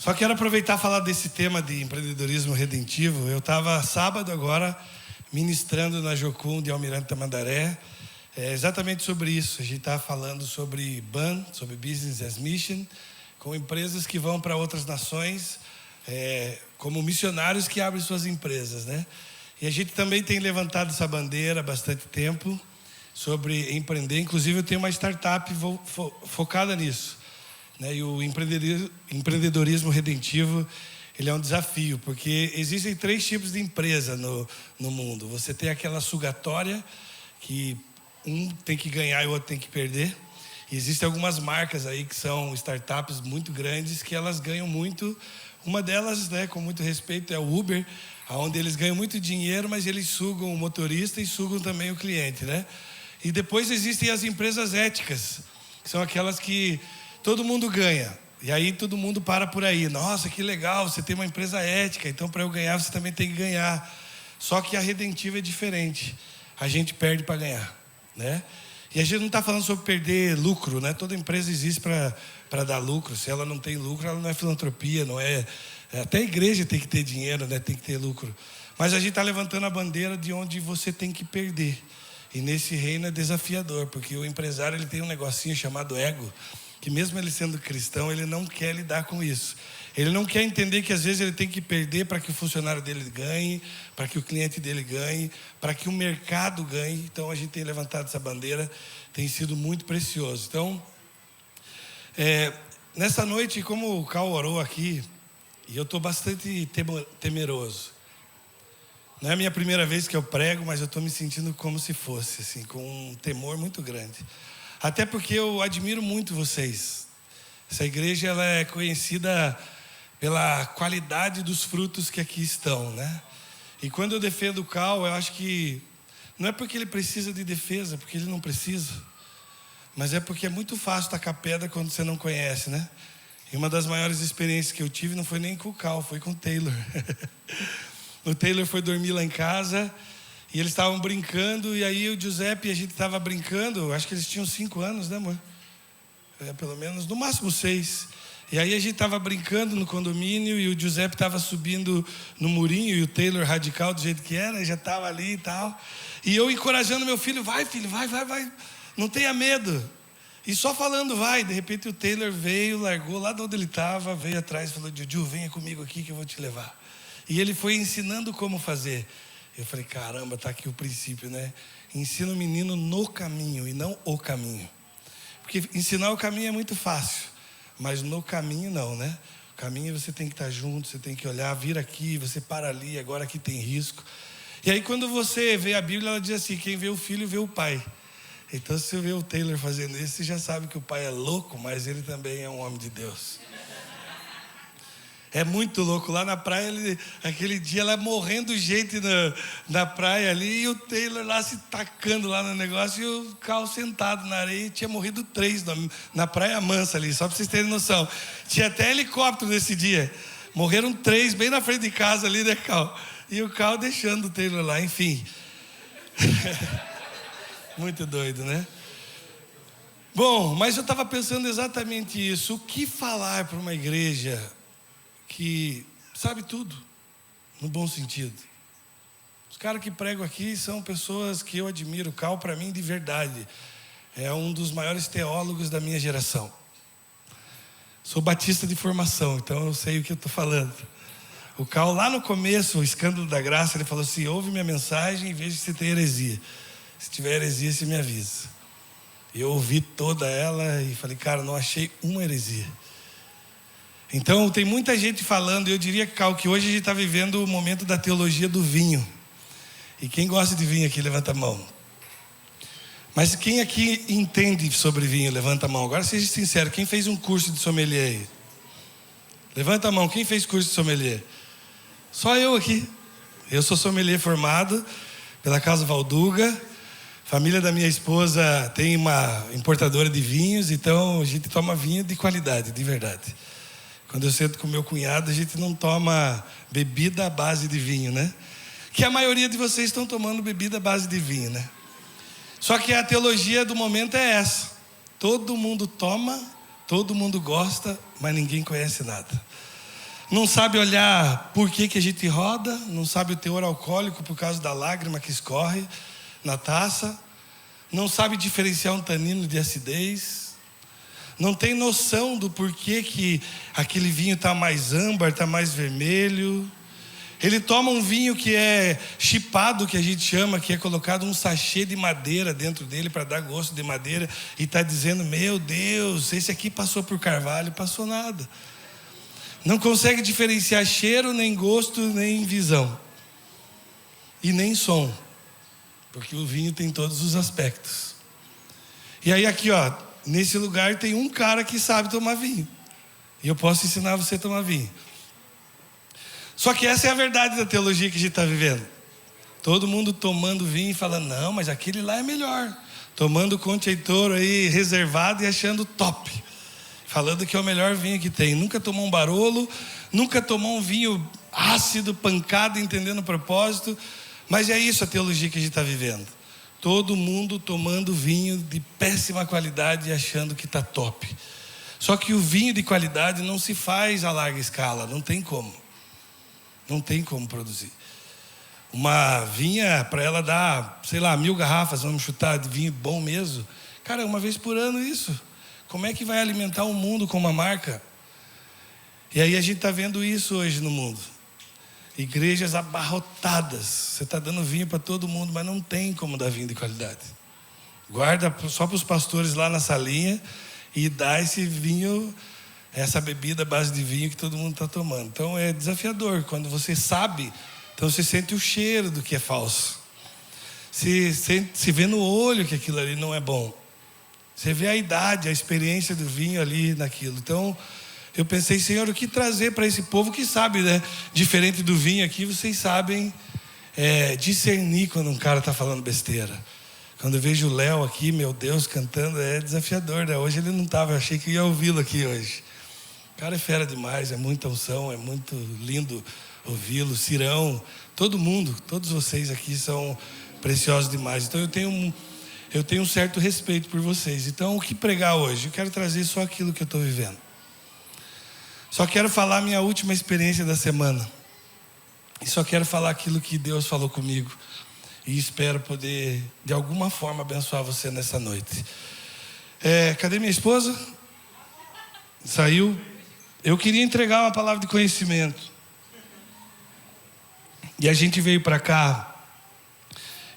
Só quero aproveitar e falar desse tema de empreendedorismo redentivo. Eu estava sábado agora ministrando na Jocum de Almirante Tamandaré, exatamente sobre isso. A gente está falando sobre BAN, sobre Business as Mission, com empresas que vão para outras nações, como missionários que abrem suas empresas, né? E a gente também tem levantado essa bandeira há bastante tempo sobre empreender. Inclusive eu tenho uma startup focada nisso, né? E o empreendedorismo redentivo, ele é um desafio, porque existem 3 tipos de empresa no mundo. Você tem aquela sugatória, que um tem que ganhar e o outro tem que perder. E existem algumas marcas aí que são startups muito grandes, que elas ganham muito. Uma delas, né, com muito respeito, é o Uber, onde eles ganham muito dinheiro, mas eles sugam o motorista e sugam também o cliente, né? E depois existem as empresas éticas, que são aquelas que todo mundo ganha. E aí todo mundo para por aí. Nossa, que legal, você tem uma empresa ética, então para eu ganhar você também tem que ganhar. Só que a redentiva é diferente. A gente perde para ganhar, né? E a gente não está falando sobre perder lucro, né? Toda empresa existe para dar lucro. Se ela não tem lucro, ela não é filantropia, não é... Até a igreja tem que ter dinheiro, né? Tem que ter lucro. Mas a gente está levantando a bandeira de onde você tem que perder. E nesse reino é desafiador, porque o empresário ele tem um negocinho chamado ego, que mesmo ele sendo cristão, ele não quer lidar com isso. Ele não quer entender que às vezes ele tem que perder para que o funcionário dele ganhe, para que o cliente dele ganhe, para que o mercado ganhe. Então a gente tem levantado essa bandeira, tem sido muito precioso. Então, nessa noite, como o Cal orou aqui, e eu estou bastante temeroso. Não é a minha primeira vez que eu prego, mas eu estou me sentindo como se fosse, assim, com um temor muito grande. Até porque eu admiro muito vocês. Essa igreja ela é conhecida pela qualidade dos frutos que aqui estão, né? E quando eu defendo o Cal, eu acho que não é porque ele precisa de defesa, porque ele não precisa, mas é porque é muito fácil tacar pedra quando você não conhece, né? E uma das maiores experiências que eu tive não foi nem com o Cal, foi com o Taylor. O Taylor foi dormir lá em casa e eles estavam brincando, e aí o Giuseppe e a gente estava brincando, acho que eles tinham 5 anos, né, amor? Pelo menos, no máximo 6. E aí a gente estava brincando no condomínio e o Giuseppe estava subindo no murinho e o Taylor radical do jeito que era, já estava ali e tal. E eu encorajando meu filho, vai filho, vai, não tenha medo. E só falando vai, de repente o Taylor veio, largou lá de onde ele estava, veio atrás e falou, Juju, venha comigo aqui que eu vou te levar. E ele foi ensinando como fazer. Eu falei, caramba, está aqui o princípio, né? Ensina o menino no caminho e não o caminho. Porque ensinar o caminho é muito fácil, mas no caminho não, né? O caminho você tem que estar junto, você tem que olhar, vir aqui, você para ali, agora aqui tem risco. E aí quando você vê a Bíblia, ela diz assim, quem vê o filho vê o pai. Então se você vê o Taylor fazendo isso, você já sabe que o pai é louco, mas ele também é um homem de Deus. É muito louco. Lá na praia, aquele dia, ela morrendo gente na praia ali, e o Taylor lá se tacando lá no negócio, e o Cal sentado na areia, e tinha morrido 3 na Praia Mansa ali, só para vocês terem noção. Tinha até helicóptero nesse dia. Morreram 3 bem na frente de casa ali, né, Cal? E o Cal deixando o Taylor lá, enfim. Muito doido, né? Bom, mas eu estava pensando exatamente isso. O que falar para uma igreja que sabe tudo, no bom sentido? Os caras que pregam aqui são pessoas que eu admiro. O Cal, para mim, de verdade, é um dos maiores teólogos da minha geração. Sou batista de formação, então eu sei o que eu estou falando. O Cal, lá no começo, o escândalo da graça, ele falou assim, ouve minha mensagem e veja se tem heresia. Se tiver heresia, você me avisa. Eu ouvi toda ela e falei, cara, não achei uma heresia. Então tem muita gente falando, eu diria, Cal, que hoje a gente está vivendo o momento da teologia do vinho. E quem gosta de vinho aqui, levanta a mão. Mas quem aqui entende sobre vinho, levanta a mão. Agora seja sincero, quem fez um curso de sommelier aí? Levanta a mão, quem fez curso de sommelier? Só eu aqui. Eu sou sommelier formado pela Casa Valduga. Família da minha esposa tem uma importadora de vinhos, então a gente toma vinho de qualidade, de verdade. Quando eu sento com meu cunhado, a gente não toma bebida à base de vinho, né? Que a maioria de vocês estão tomando bebida à base de vinho, né? Só que a teologia do momento é essa. Todo mundo toma, todo mundo gosta, mas ninguém conhece nada. não sabe olhar por que a gente roda, não sabe o teor alcoólico por causa da lágrima que escorre na taça, não sabe diferenciar um tanino de acidez, não tem noção do porquê que aquele vinho está mais âmbar, está mais vermelho. Ele toma um vinho que é chipado, que a gente chama, que é colocado um sachê de madeira dentro dele para dar gosto de madeira, e está dizendo, meu Deus, esse aqui passou por carvalho, passou nada. Não consegue diferenciar cheiro, nem gosto, nem visão. E nem som. Porque o vinho tem todos os aspectos. E aí aqui, ó, nesse lugar tem um cara que sabe tomar vinho. E eu posso ensinar você a tomar vinho. Só que essa é a verdade da teologia que a gente está vivendo. Todo mundo tomando vinho e falando, não, mas aquele lá é melhor. Tomando Conte Heitor aí reservado e achando top. Falando que é o melhor vinho que tem. Nunca tomou um Barolo, nunca tomou um vinho ácido, pancado, entendendo o propósito. Mas é isso a teologia que a gente está vivendo. Todo mundo tomando vinho de péssima qualidade e achando que está top. Só que o vinho de qualidade não se faz a larga escala, não tem como. Não tem como produzir. Uma vinha, para ela dar, sei lá, 1000 garrafas, vamos chutar, de vinho bom mesmo. Cara, uma vez por ano isso. Como é que vai alimentar o mundo com uma marca? E aí a gente está vendo isso hoje no mundo. Igrejas abarrotadas. Você está dando vinho para todo mundo, mas não tem como dar vinho de qualidade. Guarda só para os pastores lá na salinha e dá esse vinho, essa bebida à base de vinho que todo mundo está tomando. Então é desafiador. Quando você sabe, então você sente o cheiro do que é falso. Se vê no olho que aquilo ali não é bom. Você vê a idade, a experiência do vinho ali naquilo. Então eu pensei, Senhor, o que trazer para esse povo que sabe, né? Diferente do vinho aqui, vocês sabem discernir quando um cara está falando besteira. Quando eu vejo o Léo aqui, meu Deus, cantando, é desafiador, né? Hoje ele não estava, eu achei que ia ouvi-lo aqui hoje. O cara é fera demais, é muita unção, é muito lindo ouvi-lo. Cirão, todo mundo, todos vocês aqui são preciosos demais. Então eu tenho um certo respeito por vocês. Então o que pregar hoje? Eu quero trazer só aquilo que eu estou vivendo. Só quero falar a minha última experiência da semana. E só quero falar aquilo que Deus falou comigo. E espero poder, de alguma forma, abençoar você nessa noite. Cadê minha esposa? Saiu. Eu queria entregar uma palavra de conhecimento. E a gente veio para cá.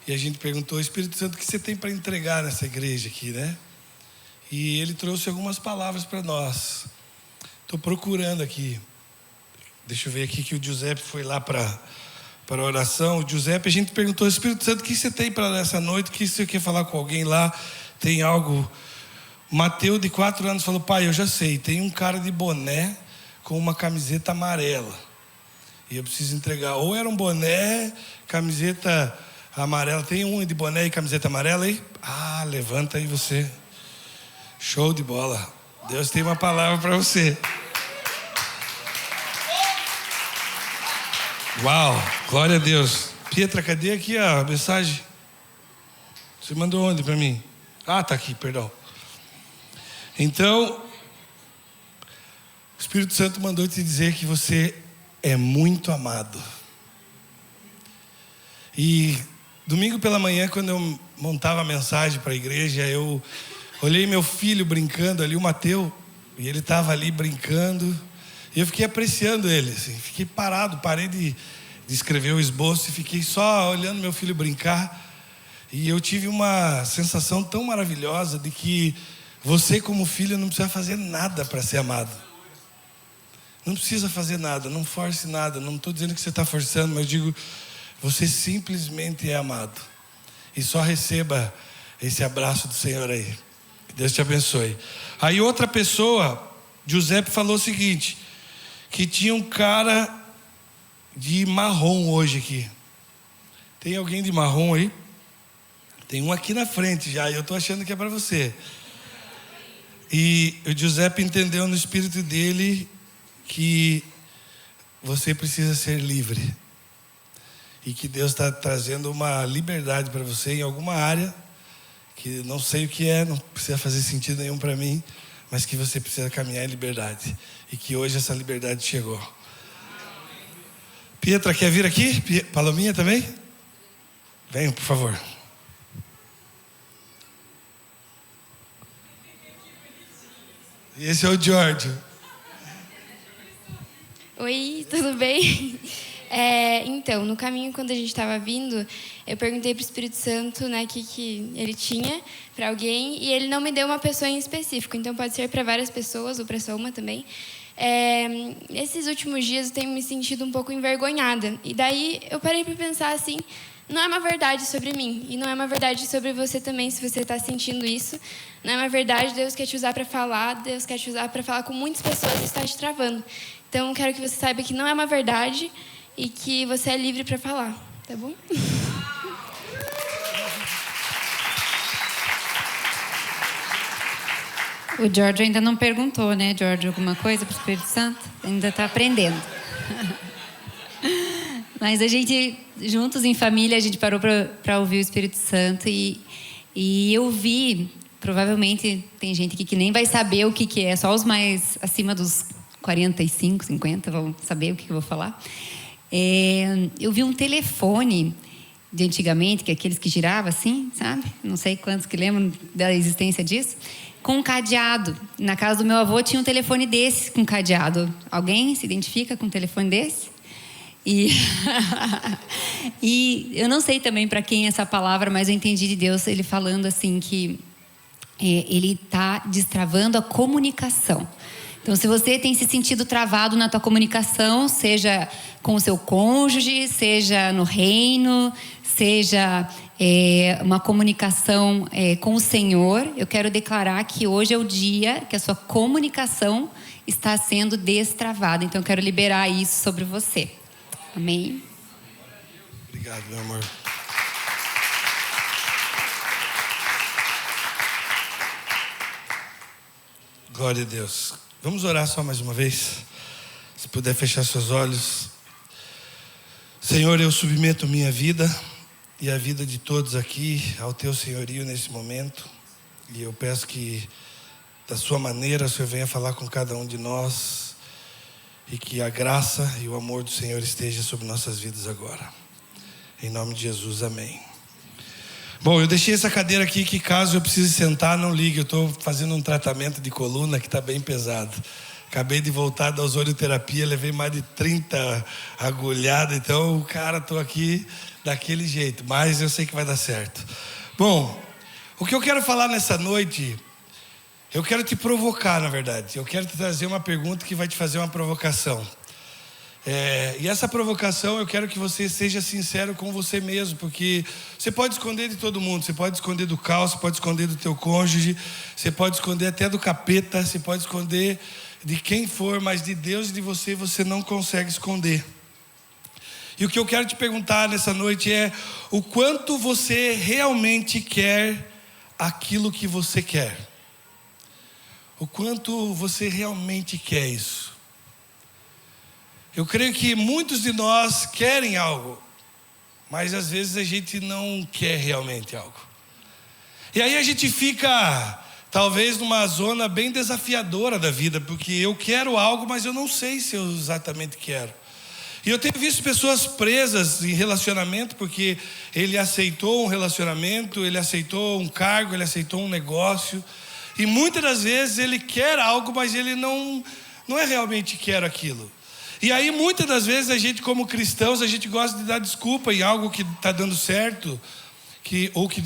E a gente perguntou, Espírito Santo, o que você tem para entregar nessa igreja aqui, né? E ele trouxe algumas palavras para nós. Estou procurando aqui. Deixa eu ver aqui que o Giuseppe foi lá para a oração. O Giuseppe, a gente perguntou, Espírito Santo, o que você tem para essa noite? O que você quer falar com alguém lá? Tem algo? Mateus, de 4 anos, falou, pai, eu já sei. Tem um cara de boné com uma camiseta amarela. E eu preciso entregar. Ou era um boné, camiseta amarela. Tem um de boné e camiseta amarela aí? Ah, levanta aí você. Show de bola. Deus tem uma palavra para você. Uau, glória a Deus. Pietra, cadê aqui a mensagem? Você mandou onde para mim? Ah, tá aqui, perdão. Então, o Espírito Santo mandou te dizer que você é muito amado. E domingo pela manhã, quando eu montava a mensagem para a igreja, eu olhei meu filho brincando ali, o Mateus, e ele estava ali brincando, e eu fiquei apreciando ele, assim, fiquei parado, parei de escrever o esboço e fiquei só olhando meu filho brincar, e eu tive uma sensação tão maravilhosa de que você como filho não precisa fazer nada para ser amado. Não precisa fazer nada, não force nada, não estou dizendo que você está forçando, mas eu digo, você simplesmente é amado, e só receba esse abraço do Senhor aí. Deus te abençoe. Aí outra pessoa, Giuseppe, falou o seguinte, que tinha um cara de marrom hoje aqui. Tem alguém de marrom aí? Tem um aqui na frente já, e eu estou achando que é para você. E o Giuseppe entendeu no espírito dele que você precisa ser livre. E que Deus está trazendo uma liberdade para você em alguma área, que não sei o que é, não precisa fazer sentido nenhum para mim, mas que você precisa caminhar em liberdade. E que hoje essa liberdade chegou. Pietra, quer vir aqui? Palominha também? Venham, por favor. E esse é o Giorgio. Oi, tudo bem? Então, no caminho, quando a gente estava vindo, eu perguntei para o Espírito Santo, né, que ele tinha para alguém, e ele não me deu uma pessoa em específico. Então, pode ser para várias pessoas ou para só uma também. Esses últimos dias, eu tenho me sentido um pouco envergonhada. E daí, eu parei para pensar assim, não é uma verdade sobre mim, e não é uma verdade sobre você também, se você está sentindo isso. Não é uma verdade, Deus quer te usar para falar, Deus quer te usar para falar com muitas pessoas e está te travando. Então, quero que você saiba que não é uma verdade e que você é livre para falar, tá bom? O Giorgio ainda não perguntou, né, Giorgio, alguma coisa para o Espírito Santo? Ainda está aprendendo. Mas a gente, juntos em família, a gente parou para ouvir o Espírito Santo e eu vi, provavelmente tem gente aqui que nem vai saber o que é, só os mais acima dos 45, 50 vão saber o que eu vou falar. Eu vi um telefone de antigamente, que é aqueles que giravam assim, sabe? Não sei quantos que lembram da existência disso. Com um cadeado. Na casa do meu avô tinha um telefone desse com cadeado. Alguém se identifica com um telefone desse? E eu não sei também para quem é essa palavra, mas eu entendi de Deus ele falando assim que ele está destravando a comunicação. Então, se você tem se sentido travado na tua comunicação, seja com o seu cônjuge, seja no reino, seja uma comunicação com o Senhor, eu quero declarar que hoje é o dia que a sua comunicação está sendo destravada. Então, eu quero liberar isso sobre você. Amém? Obrigado, meu amor. Glória a Deus. Vamos orar só mais uma vez. Se puder fechar seus olhos. Senhor, eu submeto minha vida e a vida de todos aqui ao teu senhorio nesse momento. E eu peço que, da sua maneira, o Senhor venha falar com cada um de nós. E que a graça e o amor do Senhor esteja sobre nossas vidas agora. Em nome de Jesus, amém. Bom, eu deixei essa cadeira aqui que caso eu precise sentar, não ligue. Eu estou fazendo um tratamento de coluna que está bem pesado. Acabei de voltar da ozonioterapia, levei mais de 30 agulhadas. Então, cara, estou aqui daquele jeito. Mas eu sei que vai dar certo. Bom, o que eu quero falar nessa noite, eu quero te provocar, na verdade. Eu quero te trazer uma pergunta que vai te fazer uma provocação. E essa provocação eu quero que você seja sincero com você mesmo, porque você pode esconder de todo mundo, você pode esconder do caos, você pode esconder do teu cônjuge, você pode esconder até do capeta, você pode esconder de quem for, mas de Deus e de você não consegue esconder. E o que eu quero te perguntar nessa noite é o quanto você realmente quer aquilo que você quer. O quanto você realmente quer isso. Eu creio que muitos de nós querem algo, mas às vezes a gente não quer realmente algo. E aí a gente fica, talvez, numa zona bem desafiadora da vida, porque eu quero algo, mas eu não sei se eu exatamente quero. E eu tenho visto pessoas presas em relacionamento, porque ele aceitou um relacionamento, ele aceitou um cargo, ele aceitou um negócio, e muitas das vezes ele quer algo, mas ele não é realmente quer aquilo. E aí muitas das vezes a gente, como cristãos, a gente gosta de dar desculpa em algo que está dando certo, ou que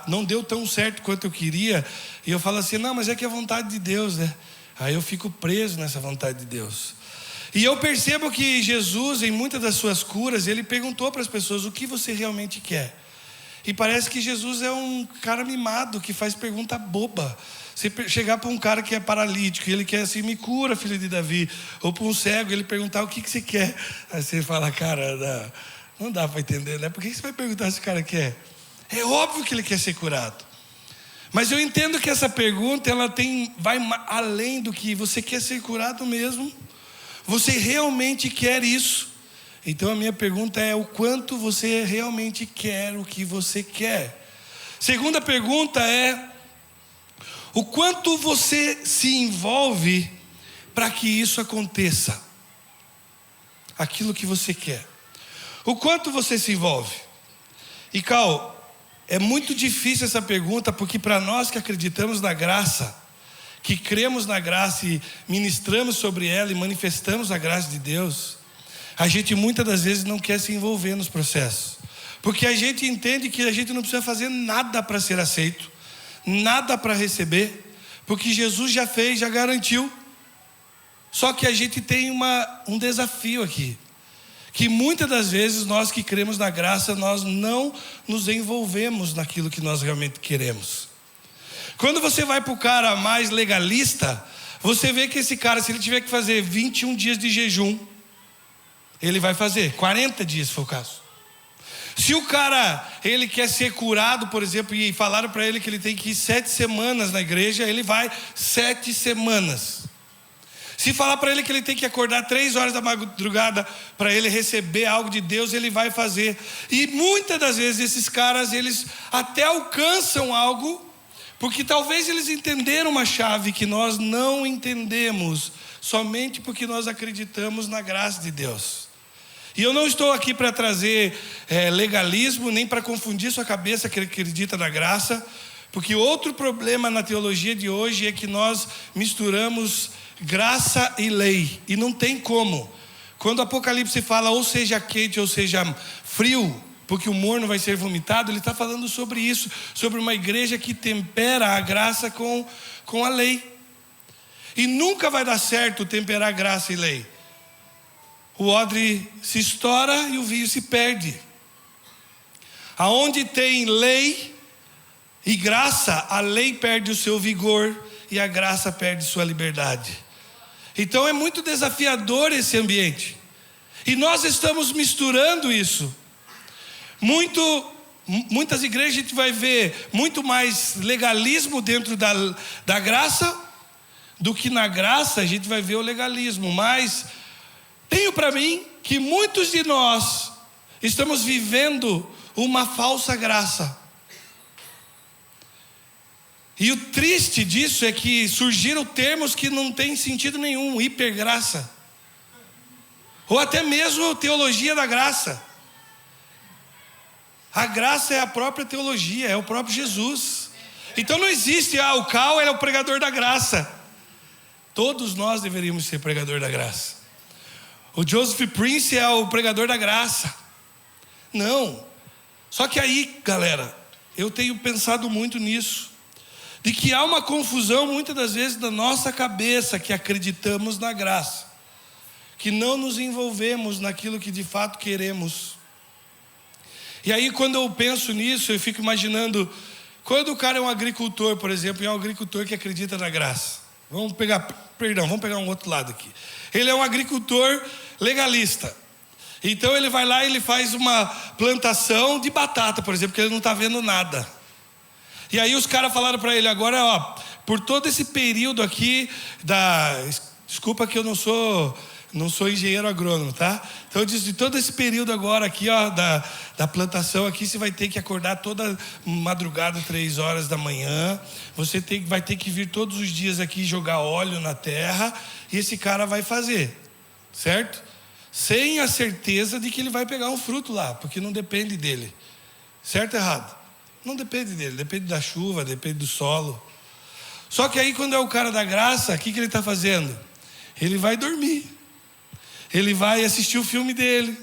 não deu tão certo quanto eu queria, e eu falo assim, não, mas é que é a vontade de Deus, né? Aí eu fico preso nessa vontade de Deus. E eu percebo que Jesus, em muitas das suas curas, ele perguntou para as pessoas o que você realmente quer. E parece que Jesus é um cara mimado que faz pergunta boba. Você chegar para um cara que é paralítico e ele quer assim, me cura, filho de Davi. Ou para um cego, ele perguntar o que você quer. Aí você fala, cara, não dá para entender, né? Por que você vai perguntar se o cara quer? É óbvio que ele quer ser curado. Mas eu entendo que essa pergunta, vai além do que você quer ser curado mesmo. Você realmente quer isso? Então a minha pergunta é, o quanto você realmente quer o que você quer? Segunda pergunta é, o quanto você se envolve para que isso aconteça? Aquilo que você quer. O quanto você se envolve? E Cal, é muito difícil essa pergunta, porque para nós que acreditamos na graça, que cremos na graça e ministramos sobre ela e manifestamos a graça de Deus, a gente muitas das vezes não quer se envolver nos processos, porque a gente entende que a gente não precisa fazer nada para ser aceito, nada para receber, porque Jesus já fez, já garantiu. Só que a gente tem um desafio aqui, que muitas das vezes nós que cremos na graça, nós não nos envolvemos naquilo que nós realmente queremos. Quando você vai para o cara mais legalista, você vê que esse cara, se ele tiver que fazer 21 dias de jejum, ele vai fazer 40 dias, se for o caso. Se o cara, ele quer ser curado, por exemplo, e falaram para ele que ele tem que ir 7 semanas na igreja, ele vai 7 semanas. Se falar para ele que ele tem que acordar 3 horas da madrugada para ele receber algo de Deus, ele vai fazer. E muitas das vezes esses caras, eles até alcançam algo, porque talvez eles entenderam uma chave que nós não entendemos, somente porque nós acreditamos na graça de Deus. E eu não estou aqui para trazer legalismo, nem para confundir sua cabeça que acredita na graça, porque outro problema na teologia de hoje é que nós misturamos graça e lei, e não tem como. Quando o Apocalipse fala ou seja quente ou seja frio, porque o morno vai ser vomitado, ele está falando sobre isso, sobre uma igreja que tempera a graça com a lei. E nunca vai dar certo temperar graça e lei. O odre se estoura e o vinho se perde. Aonde tem lei e graça, a lei perde o seu vigor e a graça perde sua liberdade. Então é muito desafiador esse ambiente. E nós estamos misturando isso. Muitas igrejas a gente vai ver muito mais legalismo dentro da graça, do que na graça a gente vai ver o legalismo. Mas tenho para mim que muitos de nós estamos vivendo uma falsa graça. E o triste disso é que surgiram termos que não têm sentido nenhum, hipergraça, ou até mesmo teologia da graça. A graça é a própria teologia, é o próprio Jesus. Então não existe, o Cal é o pregador da graça. Todos nós deveríamos ser pregador da graça. O Joseph Prince é o pregador da graça. Não. Só que aí, galera, eu tenho pensado muito nisso, de que há uma confusão muitas das vezes na nossa cabeça, que acreditamos na graça, que não nos envolvemos naquilo que de fato queremos. E aí quando eu penso nisso, eu fico imaginando, quando o cara é um agricultor, por exemplo, e é um agricultor que acredita na graça. Vamos pegar um outro lado aqui. Ele é um agricultor legalista. Então ele vai lá e ele faz uma plantação de batata, por exemplo, porque ele não está vendo nada. E aí os caras falaram para ele, agora por todo esse período aqui, desculpa que eu não sou engenheiro agrônomo, tá? Então eu disse, de todo esse período agora aqui, da plantação aqui, você vai ter que acordar toda madrugada, 3 horas da manhã, você vai ter que vir todos os dias aqui jogar óleo na terra, e esse cara vai fazer, certo? Sem a certeza de que ele vai pegar um fruto lá, porque não depende dele, certo ou errado? Não depende dele, depende da chuva, depende do solo. Só que aí quando é o cara da graça, o que ele está fazendo? Ele vai dormir, ele vai assistir o filme dele,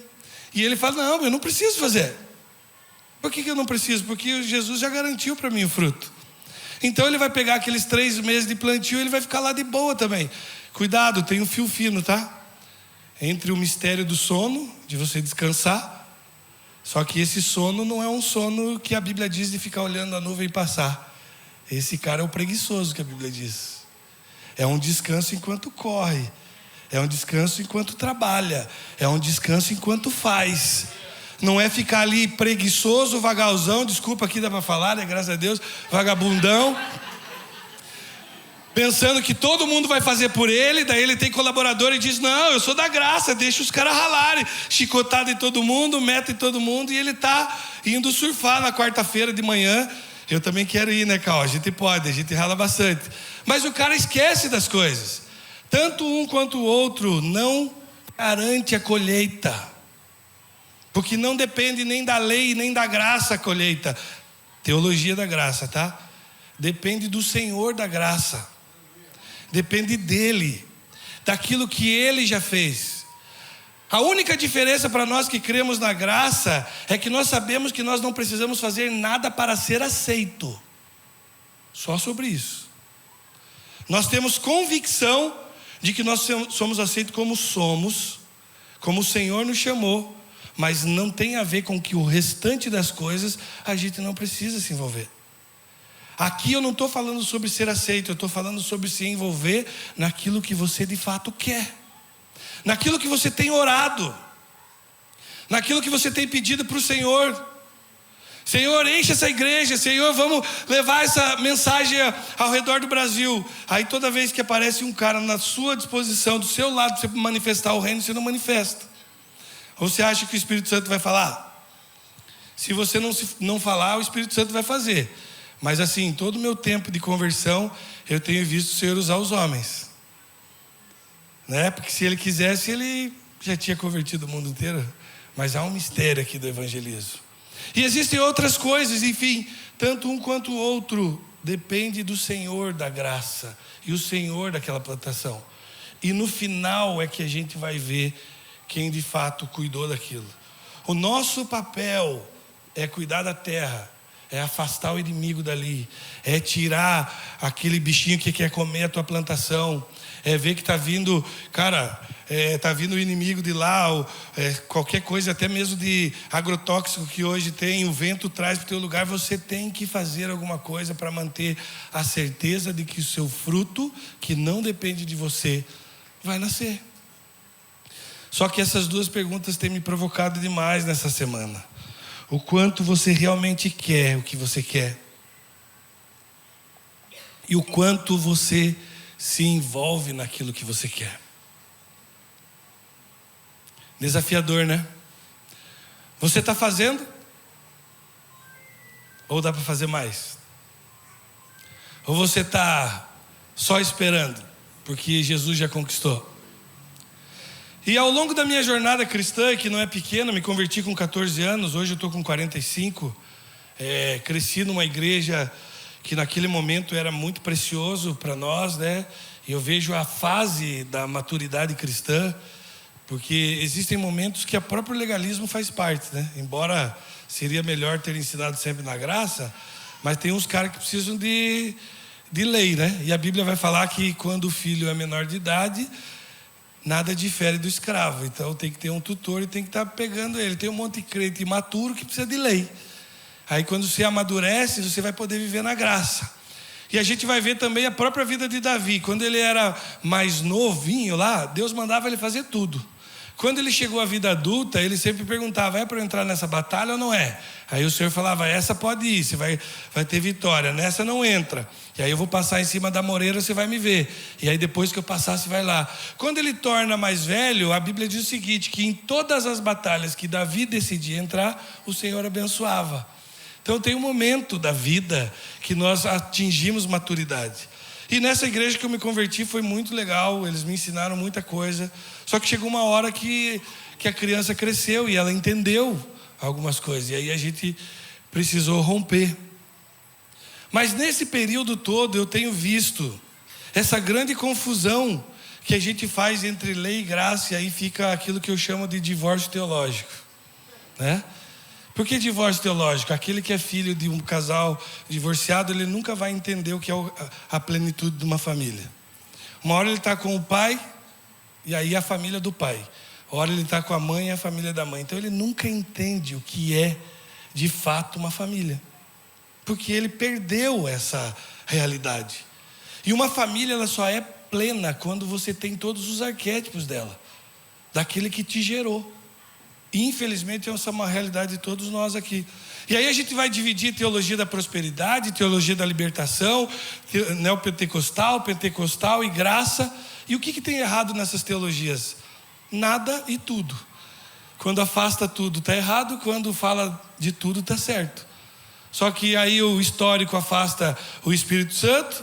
e ele fala, não, eu não preciso fazer. Por que eu não preciso? Porque Jesus já garantiu para mim o fruto. Então ele vai pegar aqueles 3 meses de plantio, ele vai ficar lá de boa também. Cuidado, tem um fio fino, tá? Entre o mistério do sono, de você descansar. Só que esse sono não é um sono que a Bíblia diz de ficar olhando a nuvem passar. Esse cara é o preguiçoso que a Bíblia diz. É um descanso enquanto corre. É um descanso enquanto trabalha. É um descanso enquanto faz. Não é ficar ali preguiçoso, vagalzão. Desculpa, aqui dá para falar, né? Graças a Deus. Vagabundão. Pensando que todo mundo vai fazer por ele. Daí ele tem colaborador e diz, não, eu sou da graça, deixa os caras ralarem. Chicotada em todo mundo, meta em todo mundo. E ele está indo surfar na quarta-feira de manhã. Eu também quero ir, né, Cal? A gente pode, a gente rala bastante. Mas o cara esquece das coisas. Tanto um quanto o outro não garante a colheita. Porque não depende nem da lei, nem da graça a colheita. Teologia da graça, tá? Depende do Senhor da graça. Depende dele, daquilo que ele já fez. A única diferença para nós que cremos na graça é que nós sabemos que nós não precisamos fazer nada para ser aceito. Só sobre isso. Nós temos convicção de que nós somos aceitos como somos, como o Senhor nos chamou, mas não tem a ver com que o restante das coisas a gente não precisa se envolver. Aqui eu não estou falando sobre ser aceito, eu estou falando sobre se envolver naquilo que você de fato quer, naquilo que você tem orado, naquilo que você tem pedido para o Senhor. Senhor, enche essa igreja, Senhor, vamos levar essa mensagem ao redor do Brasil. Aí toda vez que aparece um cara na sua disposição, do seu lado, para você manifestar o reino, você não manifesta. Ou você acha que o Espírito Santo vai falar? Se você não falar, o Espírito Santo vai fazer. Mas assim, todo o meu tempo de conversão, eu tenho visto o Senhor usar os homens, né? Porque se ele quisesse, ele já tinha convertido o mundo inteiro. Mas há um mistério aqui do evangelismo. E existem outras coisas, enfim, tanto um quanto o outro depende do Senhor da graça e o Senhor daquela plantação. E no final é que a gente vai ver quem de fato cuidou daquilo. O nosso papel é cuidar da terra, é afastar o inimigo dali, é tirar aquele bichinho que quer comer a tua plantação, é ver que está vindo, cara, está vindo o inimigo de lá, qualquer coisa, até mesmo de agrotóxico que hoje tem, o vento traz para o teu lugar. Você tem que fazer alguma coisa para manter a certeza de que o seu fruto, que não depende de você, vai nascer. Só que essas duas perguntas têm me provocado demais nessa semana. O quanto você realmente quer o que você quer, e o quanto você se envolve naquilo que você quer. Desafiador, né? Você está fazendo? Ou dá para fazer mais? Ou você está só esperando, porque Jesus já conquistou? E ao longo da minha jornada cristã, que não é pequena, me converti com 14 anos, hoje eu estou com 45, cresci numa igreja que naquele momento era muito precioso para nós, né? E eu vejo a fase da maturidade cristã, porque existem momentos que o próprio legalismo faz parte, né? Embora seria melhor ter ensinado sempre na graça, mas tem uns caras que precisam de lei, né? E a Bíblia vai falar que quando o filho é menor de idade, nada difere do escravo. Então tem que ter um tutor e tem que estar pegando ele. Tem um monte de crente imaturo que precisa de lei. Aí quando você amadurece, você vai poder viver na graça. E a gente vai ver também a própria vida de Davi. Quando ele era mais novinho lá, Deus mandava ele fazer tudo. Quando ele chegou à vida adulta, ele sempre perguntava: é para eu entrar nessa batalha ou não é? Aí o Senhor falava: essa pode ir, você vai ter vitória, nessa não entra. E aí eu vou passar em cima da moreira, você vai me ver. E aí depois que eu passar, você vai lá. Quando ele torna mais velho, a Bíblia diz o seguinte, que em todas as batalhas que Davi decidia entrar, o Senhor abençoava. Então tem um momento da vida que nós atingimos maturidade. E nessa igreja que eu me converti foi muito legal, eles me ensinaram muita coisa. Só que chegou uma hora que a criança cresceu e ela entendeu algumas coisas. E aí a gente precisou romper. Mas nesse período todo eu tenho visto essa grande confusão que a gente faz entre lei e graça. E aí fica aquilo que eu chamo de divórcio teológico, né? Por que divórcio teológico? Aquele que é filho de um casal divorciado, ele nunca vai entender o que é a plenitude de uma família. Uma hora ele está com o pai, e aí a família do pai. Uma hora ele está com a mãe e a família da mãe. Então ele nunca entende o que é, de fato, uma família. Porque ele perdeu essa realidade. E uma família, ela só é plena quando você tem todos os arquétipos dela. Daquele que te gerou. Infelizmente essa é uma realidade de todos nós aqui. E aí a gente vai dividir teologia da prosperidade, teologia da libertação, neopentecostal, pentecostal e graça. E o que tem errado nessas teologias? Nada e tudo. Quando afasta tudo está errado, quando fala de tudo está certo. Só que aí o histórico afasta o Espírito Santo,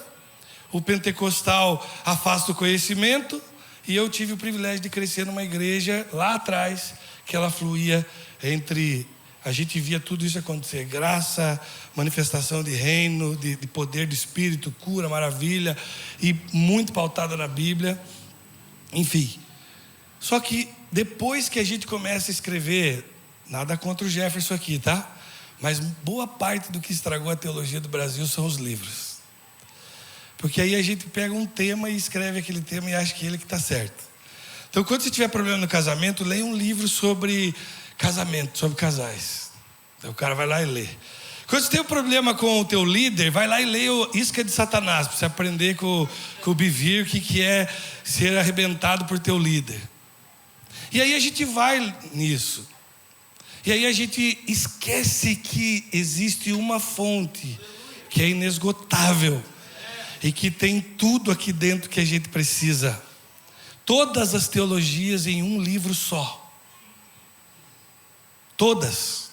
o pentecostal afasta o conhecimento. E eu tive o privilégio de crescer numa igreja lá atrás que ela fluía entre... A gente via tudo isso acontecer. Graça, manifestação de reino, de poder do Espírito, cura, maravilha. E muito pautada na Bíblia. Enfim. Só que depois que a gente começa a escrever... Nada contra o Jefferson aqui, tá? Mas boa parte do que estragou a teologia do Brasil são os livros. Porque aí a gente pega um tema e escreve aquele tema e acha que ele que está certo. Então, quando você tiver problema no casamento, leia um livro sobre casamento, sobre casais. Então, o cara vai lá e lê. Quando você tem um problema com o teu líder, vai lá e lê o Isca de Satanás, para você aprender com o Bivir o que é ser arrebentado por teu líder. E aí a gente vai nisso. E aí a gente esquece que existe uma fonte que é inesgotável e que tem tudo aqui dentro que a gente precisa. Todas as teologias em um livro só. Todas.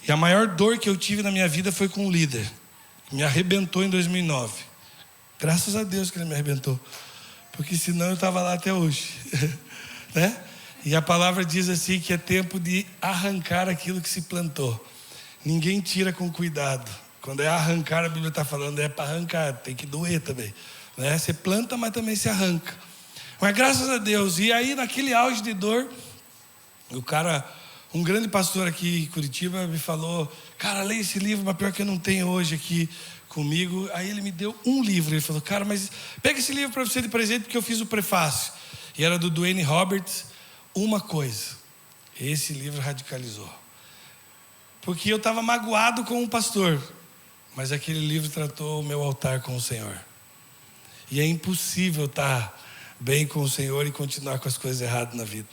E a maior dor que eu tive na minha vida foi com um líder. Me arrebentou em 2009. Graças a Deus que ele me arrebentou. Porque senão eu estava lá até hoje. Né? E a palavra diz assim que é tempo de arrancar aquilo que se plantou. Ninguém tira com cuidado. Quando é arrancar, a Bíblia está falando, é para arrancar, tem que doer também. Né? Você planta, mas também se arranca. Mas graças a Deus. E aí naquele auge de dor, um grande pastor aqui em Curitiba me falou, cara, leia esse livro, mas pior que eu não tenho hoje aqui comigo. Aí ele me deu um livro. Ele falou, cara, mas pega esse livro para você de presente, porque eu fiz o prefácio. E era do Duane Roberts. Uma coisa, esse livro radicalizou. Porque eu estava magoado com o pastor, mas aquele livro tratou o meu altar com o Senhor. E é impossível estar bem com o Senhor e continuar com as coisas erradas na vida.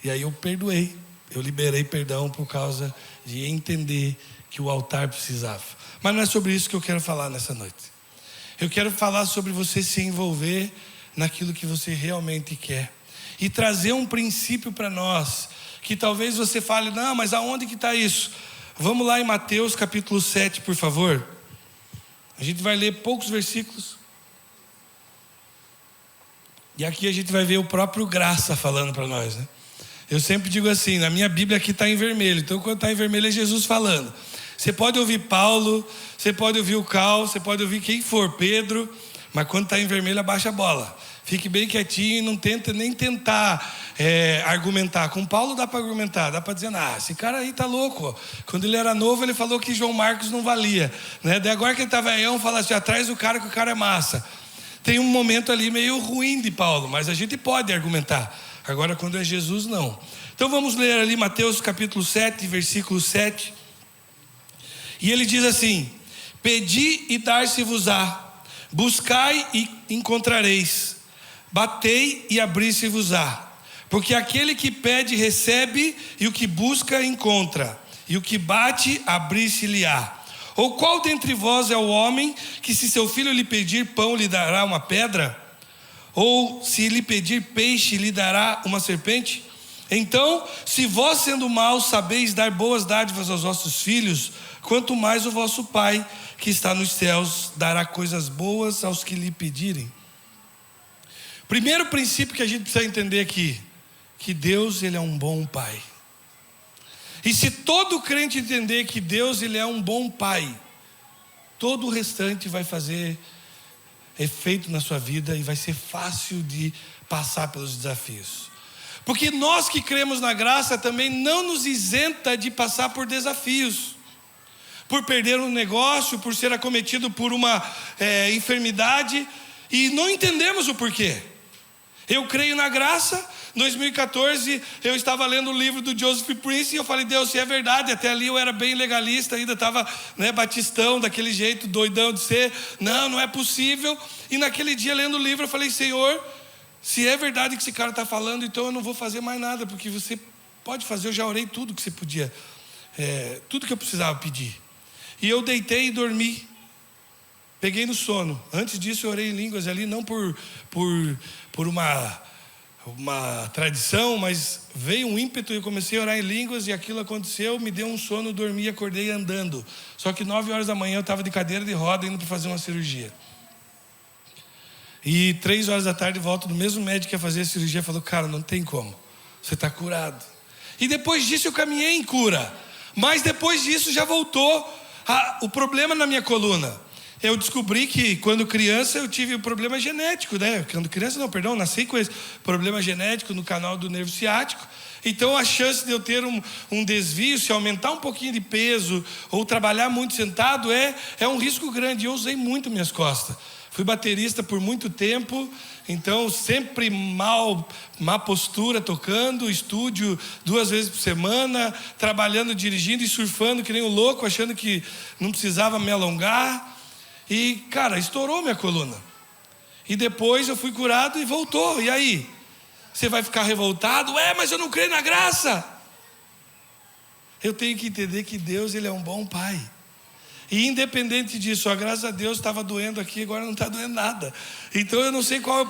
E aí eu perdoei, eu liberei perdão por causa de entender que o altar precisava. Mas não é sobre isso que eu quero falar nessa noite. Eu quero falar sobre você se envolver naquilo que você realmente quer. E trazer um princípio para nós, que talvez você fale, não, mas aonde que está isso? Vamos lá em Mateus capítulo 7, por favor. A gente vai ler poucos versículos. E aqui a gente vai ver o próprio Graça falando para nós, né? Eu sempre digo assim, na minha Bíblia aqui está em vermelho. Então quando está em vermelho é Jesus falando. Você pode ouvir Paulo, você pode ouvir o Cal, você pode ouvir quem for, Pedro. Mas quando está em vermelho abaixa a bola. Fique bem quietinho e não tenta nem tentar argumentar. Com Paulo dá para argumentar, dá para dizer, esse cara aí tá louco. Quando ele era novo ele falou que João Marcos não valia, né? Daí agora que ele tá velhão, fala assim, atrás do cara que o cara é massa. Tem um momento ali meio ruim de Paulo, mas a gente pode argumentar. Agora quando é Jesus, não. Então vamos ler ali Mateus capítulo 7, versículo 7. E ele diz assim, pedi e dar-se-vos-á, buscai e encontrareis. Batei e abri-se-vos-á. Porque aquele que pede recebe, e o que busca encontra, e o que bate abrir-se-lhe-á. Ou qual dentre vós é o homem que, se seu filho lhe pedir pão, lhe dará uma pedra? Ou se lhe pedir peixe, lhe dará uma serpente? Então, se vós, sendo maus, sabeis dar boas dádivas aos vossos filhos, quanto mais o vosso Pai que está nos céus dará coisas boas aos que lhe pedirem. Primeiro princípio que a gente precisa entender aqui, que Deus, Ele é um bom Pai. E se todo crente entender que Deus, Ele é um bom Pai, todo o restante vai fazer efeito na sua vida e vai ser fácil de passar pelos desafios. Porque nós que cremos na graça também não nos isenta de passar por desafios. Por perder um negócio, por ser acometido por uma enfermidade, e não entendemos o porquê. Eu creio na graça. Em 2014 eu estava lendo o livro do Joseph Prince e eu falei, Deus, se é verdade, até ali eu era bem legalista, ainda estava batistão, daquele jeito doidão de ser, não é possível. E naquele dia lendo o livro eu falei, Senhor, se é verdade que esse cara está falando, então eu não vou fazer mais nada, porque você pode fazer, eu já orei tudo que você podia, tudo que eu precisava pedir. E eu deitei e dormi. Peguei no sono. Antes disso eu orei em línguas ali, não por uma tradição, mas veio um ímpeto e eu comecei a orar em línguas e aquilo aconteceu, me deu um sono, dormi, acordei andando. Só que 9 horas da manhã eu estava de cadeira de roda indo para fazer uma cirurgia. E 3 horas da tarde volto do mesmo médico que ia fazer a cirurgia, falou, cara, não tem como. Você está curado. E depois disso eu caminhei em cura. Mas depois disso já voltou o problema na minha coluna. Eu descobri que quando criança eu tive um problema genético, né? Quando criança não, perdão, nasci com esse problema genético no canal do nervo ciático. Então a chance de eu ter um desvio, se aumentar um pouquinho de peso ou trabalhar muito sentado é um risco grande. Eu usei muito minhas costas. Fui baterista por muito tempo, então sempre má postura tocando, estúdio 2 vezes por semana, trabalhando, dirigindo e surfando que nem um louco, achando que não precisava me alongar. E, cara, estourou minha coluna. E depois eu fui curado e voltou. E aí? Você vai ficar revoltado? Mas eu não creio na graça. Eu tenho que entender que Deus, Ele é um bom Pai. E independente disso, graças a Deus estava doendo aqui, agora não está doendo nada. Então eu não sei qual é o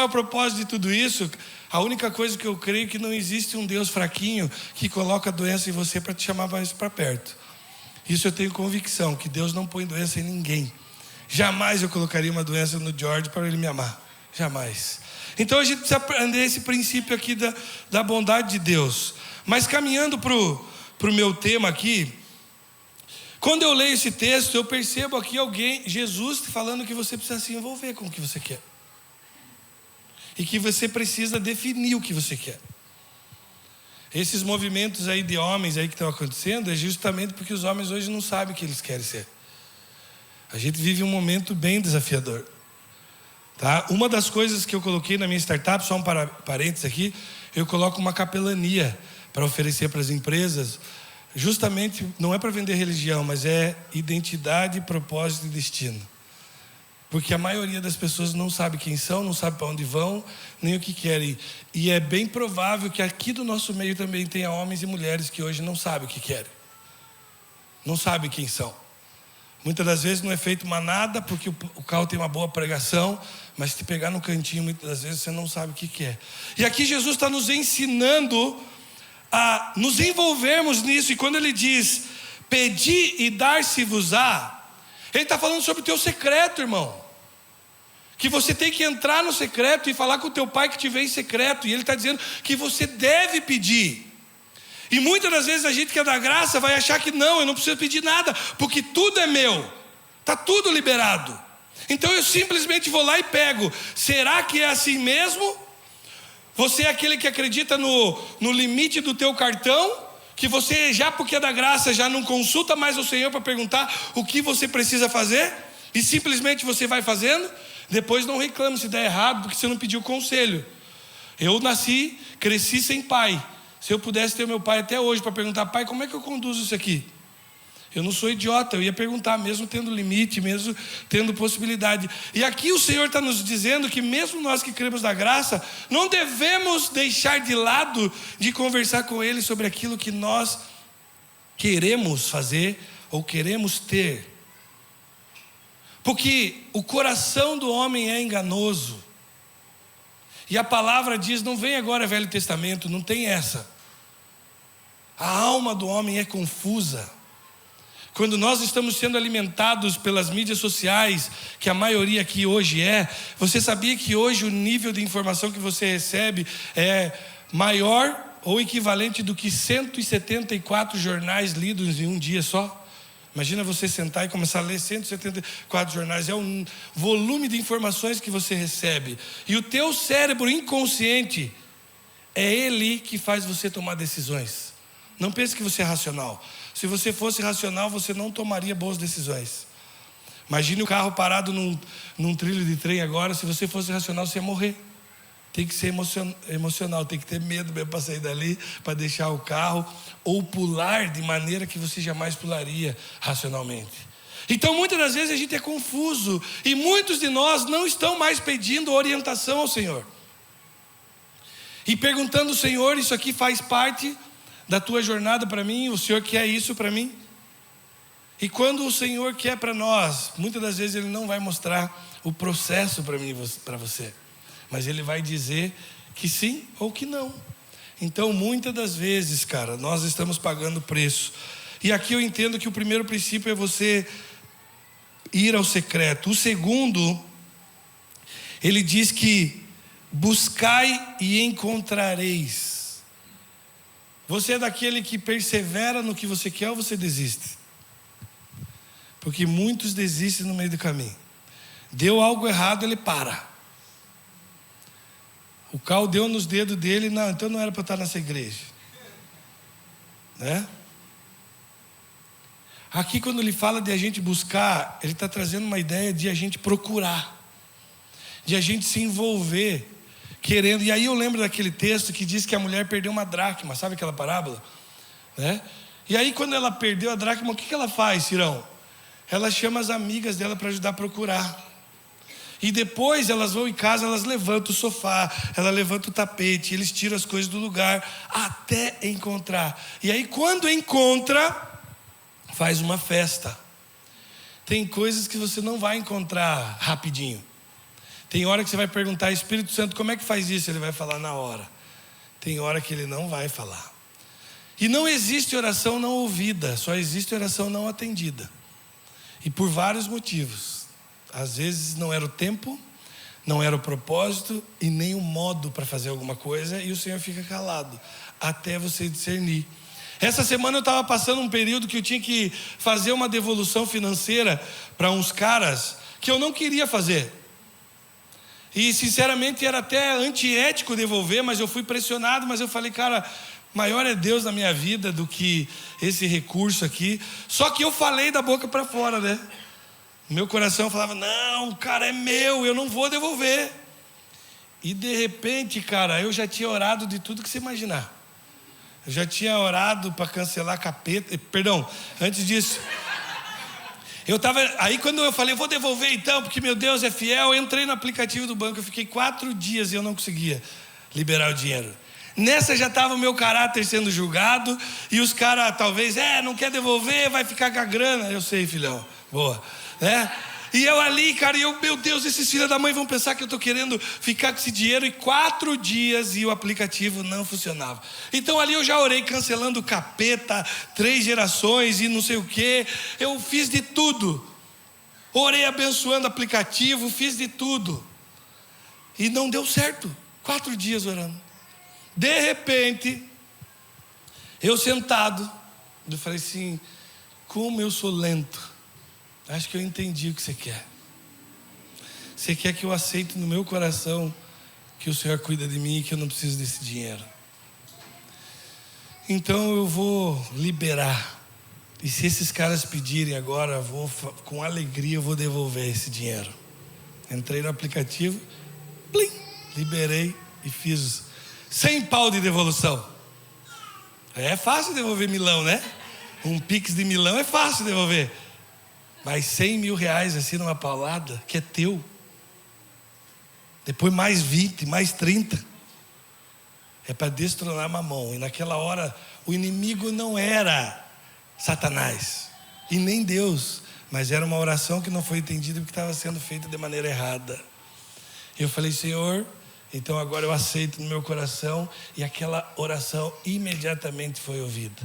propósito, de tudo isso. A única coisa que eu creio é que não existe um Deus fraquinho que coloca a doença em você para te chamar mais para perto. Isso eu tenho convicção, que Deus não põe doença em ninguém. Jamais eu colocaria uma doença no George para ele me amar. Jamais. Então a gente precisa aprender esse princípio aqui da bondade de Deus. Mas caminhando para o meu tema aqui, quando eu leio esse texto, eu percebo aqui Jesus falando que você precisa se envolver com o que você quer. E que você precisa definir o que você quer. Esses movimentos aí de homens aí que estão acontecendo é justamente porque os homens hoje não sabem o que eles querem ser. A gente vive um momento bem desafiador. Tá? Uma das coisas que eu coloquei na minha startup, só um parênteses aqui, eu coloco uma capelania para oferecer para as empresas. Justamente, não é para vender religião, mas é identidade, propósito e destino. Porque a maioria das pessoas não sabe quem são, não sabe para onde vão, nem o que querem. E é bem provável que aqui do nosso meio também tenha homens e mulheres que hoje não sabem o que querem. Não sabem quem são. Muitas das vezes não é feito manada porque o carro tem uma boa pregação, mas se te pegar no cantinho, muitas das vezes você não sabe o que quer. E aqui Jesus está nos ensinando a nos envolvermos nisso. E quando ele diz, pedi e dar-se-vos-á, ele está falando sobre o teu secreto, irmão. Que você tem que entrar no secreto e falar com o teu pai que te vê em secreto. E ele está dizendo que você deve pedir. E muitas das vezes a gente que é da graça vai achar que não, eu não preciso pedir nada, porque tudo é meu. Está tudo liberado. Então eu simplesmente vou lá e pego. Será que é assim mesmo? Você é aquele que acredita no limite do teu cartão? Que você já, porque é da graça, já não consulta mais o Senhor para perguntar o que você precisa fazer? E simplesmente você vai fazendo? Depois não reclame se der errado, porque você não pediu conselho. Eu cresci sem pai. Se eu pudesse ter meu pai até hoje para perguntar, pai, como é que eu conduzo isso aqui? Eu não sou idiota, eu ia perguntar, mesmo tendo limite, mesmo tendo possibilidade. E aqui o Senhor está nos dizendo que mesmo nós que cremos na graça, não devemos deixar de lado de conversar com Ele sobre aquilo que nós queremos fazer ou queremos ter. Porque o coração do homem é enganoso. E a palavra diz, não vem agora Velho Testamento, não tem essa. A alma do homem é confusa. Quando nós estamos sendo alimentados pelas mídias sociais, que a maioria aqui hoje você sabia que hoje o nível de informação que você recebe é maior ou equivalente do que 174 jornais lidos em um dia só? Imagina você sentar e começar a ler 174 jornais, é um volume de informações que você recebe. E o teu cérebro inconsciente, é ele que faz você tomar decisões. Não pense que você é racional. Se você fosse racional, você não tomaria boas decisões. Imagine o carro parado num trilho de trem agora. Se você fosse racional, você ia morrer. Tem que ser emocional, tem que ter medo mesmo para sair dali, para deixar o carro, ou pular de maneira que você jamais pularia racionalmente. Então muitas das vezes a gente é confuso, e muitos de nós não estão mais pedindo orientação ao Senhor. E perguntando ao Senhor, isso aqui faz parte da tua jornada para mim? O Senhor quer isso para mim? E quando o Senhor quer para nós, muitas das vezes Ele não vai mostrar o processo para mim, para você, mas Ele vai dizer que sim ou que não. Então muitas das vezes, cara, nós estamos pagando preço. E aqui eu entendo que o primeiro princípio é você ir ao secreto. O segundo, ele diz que buscai e encontrareis. Você é daquele que persevera no que você quer ou você desiste? Porque muitos desistem no meio do caminho. Deu algo errado, ele para. O cal deu nos dedos dele, não, então não era para eu estar nessa igreja. Né? Aqui quando ele fala de a gente buscar, ele está trazendo uma ideia de a gente procurar, de a gente se envolver, querendo. E aí eu lembro daquele texto que diz que a mulher perdeu uma dracma, sabe aquela parábola? Né? E aí quando ela perdeu a dracma, o que ela faz, Cirão? Ela chama as amigas dela para ajudar a procurar. E depois elas vão em casa, elas levantam o sofá, ela levanta o tapete, eles tiram as coisas do lugar até encontrar. E aí quando encontra, faz uma festa. Tem coisas que você não vai encontrar rapidinho. Tem hora que você vai perguntar, Espírito Santo, como é que faz isso? Ele vai falar na hora. Tem hora que ele não vai falar. E não existe oração não ouvida, só existe oração não atendida. E por vários motivos. Às vezes não era o tempo, não era o propósito e nem o modo para fazer alguma coisa, e o Senhor fica calado, até você discernir. Essa semana eu estava passando um período que eu tinha que fazer uma devolução financeira para uns caras que eu não queria fazer. E sinceramente era até antiético devolver, mas eu fui pressionado, mas eu falei, cara, maior é Deus na minha vida do que esse recurso aqui. Só que eu falei da boca para fora, né? Meu coração falava, não, cara, é meu, eu não vou devolver. E de repente, cara, eu já tinha orado de tudo que você imaginar. Eu já tinha orado para cancelar capeta. Perdão, antes disso. Aí quando eu falei, vou devolver então, porque meu Deus é fiel, eu entrei no aplicativo do banco, eu fiquei 4 dias e eu não conseguia liberar o dinheiro. Nessa já estava o meu caráter sendo julgado, e os caras talvez, não quer devolver, vai ficar com a grana. Eu sei, filhão, boa. E eu ali, cara, meu Deus, esses filhos da mãe vão pensar que eu estou querendo ficar com esse dinheiro, e 4 dias e o aplicativo não funcionava. Então ali eu já orei cancelando capeta, 3 gerações e não sei o que. Eu fiz de tudo, orei abençoando o aplicativo, fiz de tudo, e não deu certo. 4 dias orando. De repente, eu sentado, eu falei assim, como eu sou lento. Acho que eu entendi o que você quer. Você quer que eu aceite no meu coração que o Senhor cuida de mim e que eu não preciso desse dinheiro. Então eu vou liberar. E se esses caras pedirem agora, com alegria eu vou devolver esse dinheiro. Entrei no aplicativo, plim, liberei e fiz 100 pau de devolução. É fácil devolver milão, né? Um Pix de milão é fácil devolver. Mas 100 mil reais assim numa paulada, que é teu. Depois mais 20, mais 30. É para destronar Mamon. E naquela hora, o inimigo não era Satanás. E nem Deus. Mas era uma oração que não foi entendida porque estava sendo feita de maneira errada. Eu falei, Senhor, então agora eu aceito no meu coração. E aquela oração imediatamente foi ouvida.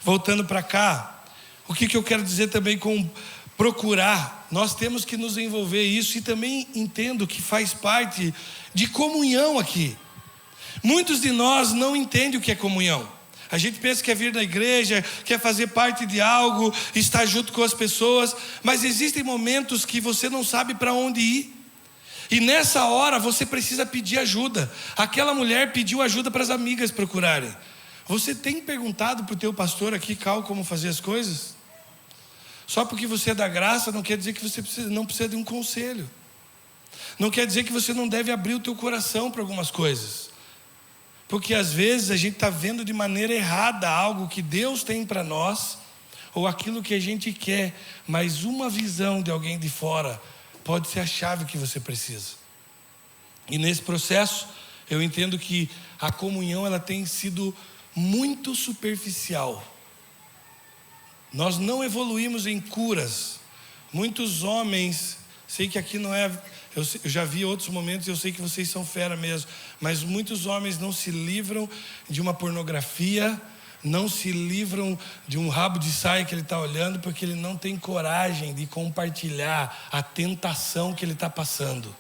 Voltando para cá, o que eu quero dizer também com procurar, nós temos que nos envolver isso, e também entendo que faz parte de comunhão aqui. Muitos de nós não entendem o que é comunhão. A gente pensa que é vir na igreja, quer fazer parte de algo, estar junto com as pessoas, mas existem momentos que você não sabe para onde ir. E nessa hora você precisa pedir ajuda. Aquela mulher pediu ajuda para as amigas procurarem. Você tem perguntado para o teu pastor aqui, Cal, como fazer as coisas? Só porque você é da graça não quer dizer que você não precisa de um conselho. Não quer dizer que você não deve abrir o teu coração para algumas coisas. Porque às vezes a gente está vendo de maneira errada algo que Deus tem para nós, ou aquilo que a gente quer, mas uma visão de alguém de fora pode ser a chave que você precisa. E nesse processo, eu entendo que a comunhão ela tem sido muito superficial. Nós não evoluímos em curas. Muitos homens, sei que aqui não é, eu já vi outros momentos, eu sei que vocês são fera mesmo, mas muitos homens não se livram de uma pornografia, não se livram de um rabo de saia que ele está olhando, porque ele não tem coragem de compartilhar a tentação que ele está passando.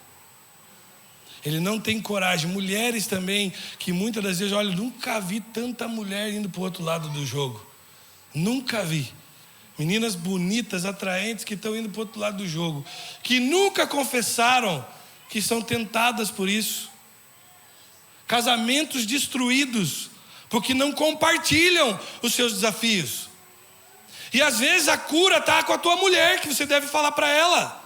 Ele não tem coragem. Mulheres também, que muitas das vezes, olha, nunca vi tanta mulher indo para o outro lado do jogo. Nunca vi. Meninas bonitas, atraentes, que estão indo para o outro lado do jogo. Que nunca confessaram que são tentadas por isso. Casamentos destruídos, porque não compartilham os seus desafios. E às vezes a cura está com a tua mulher, que você deve falar para ela.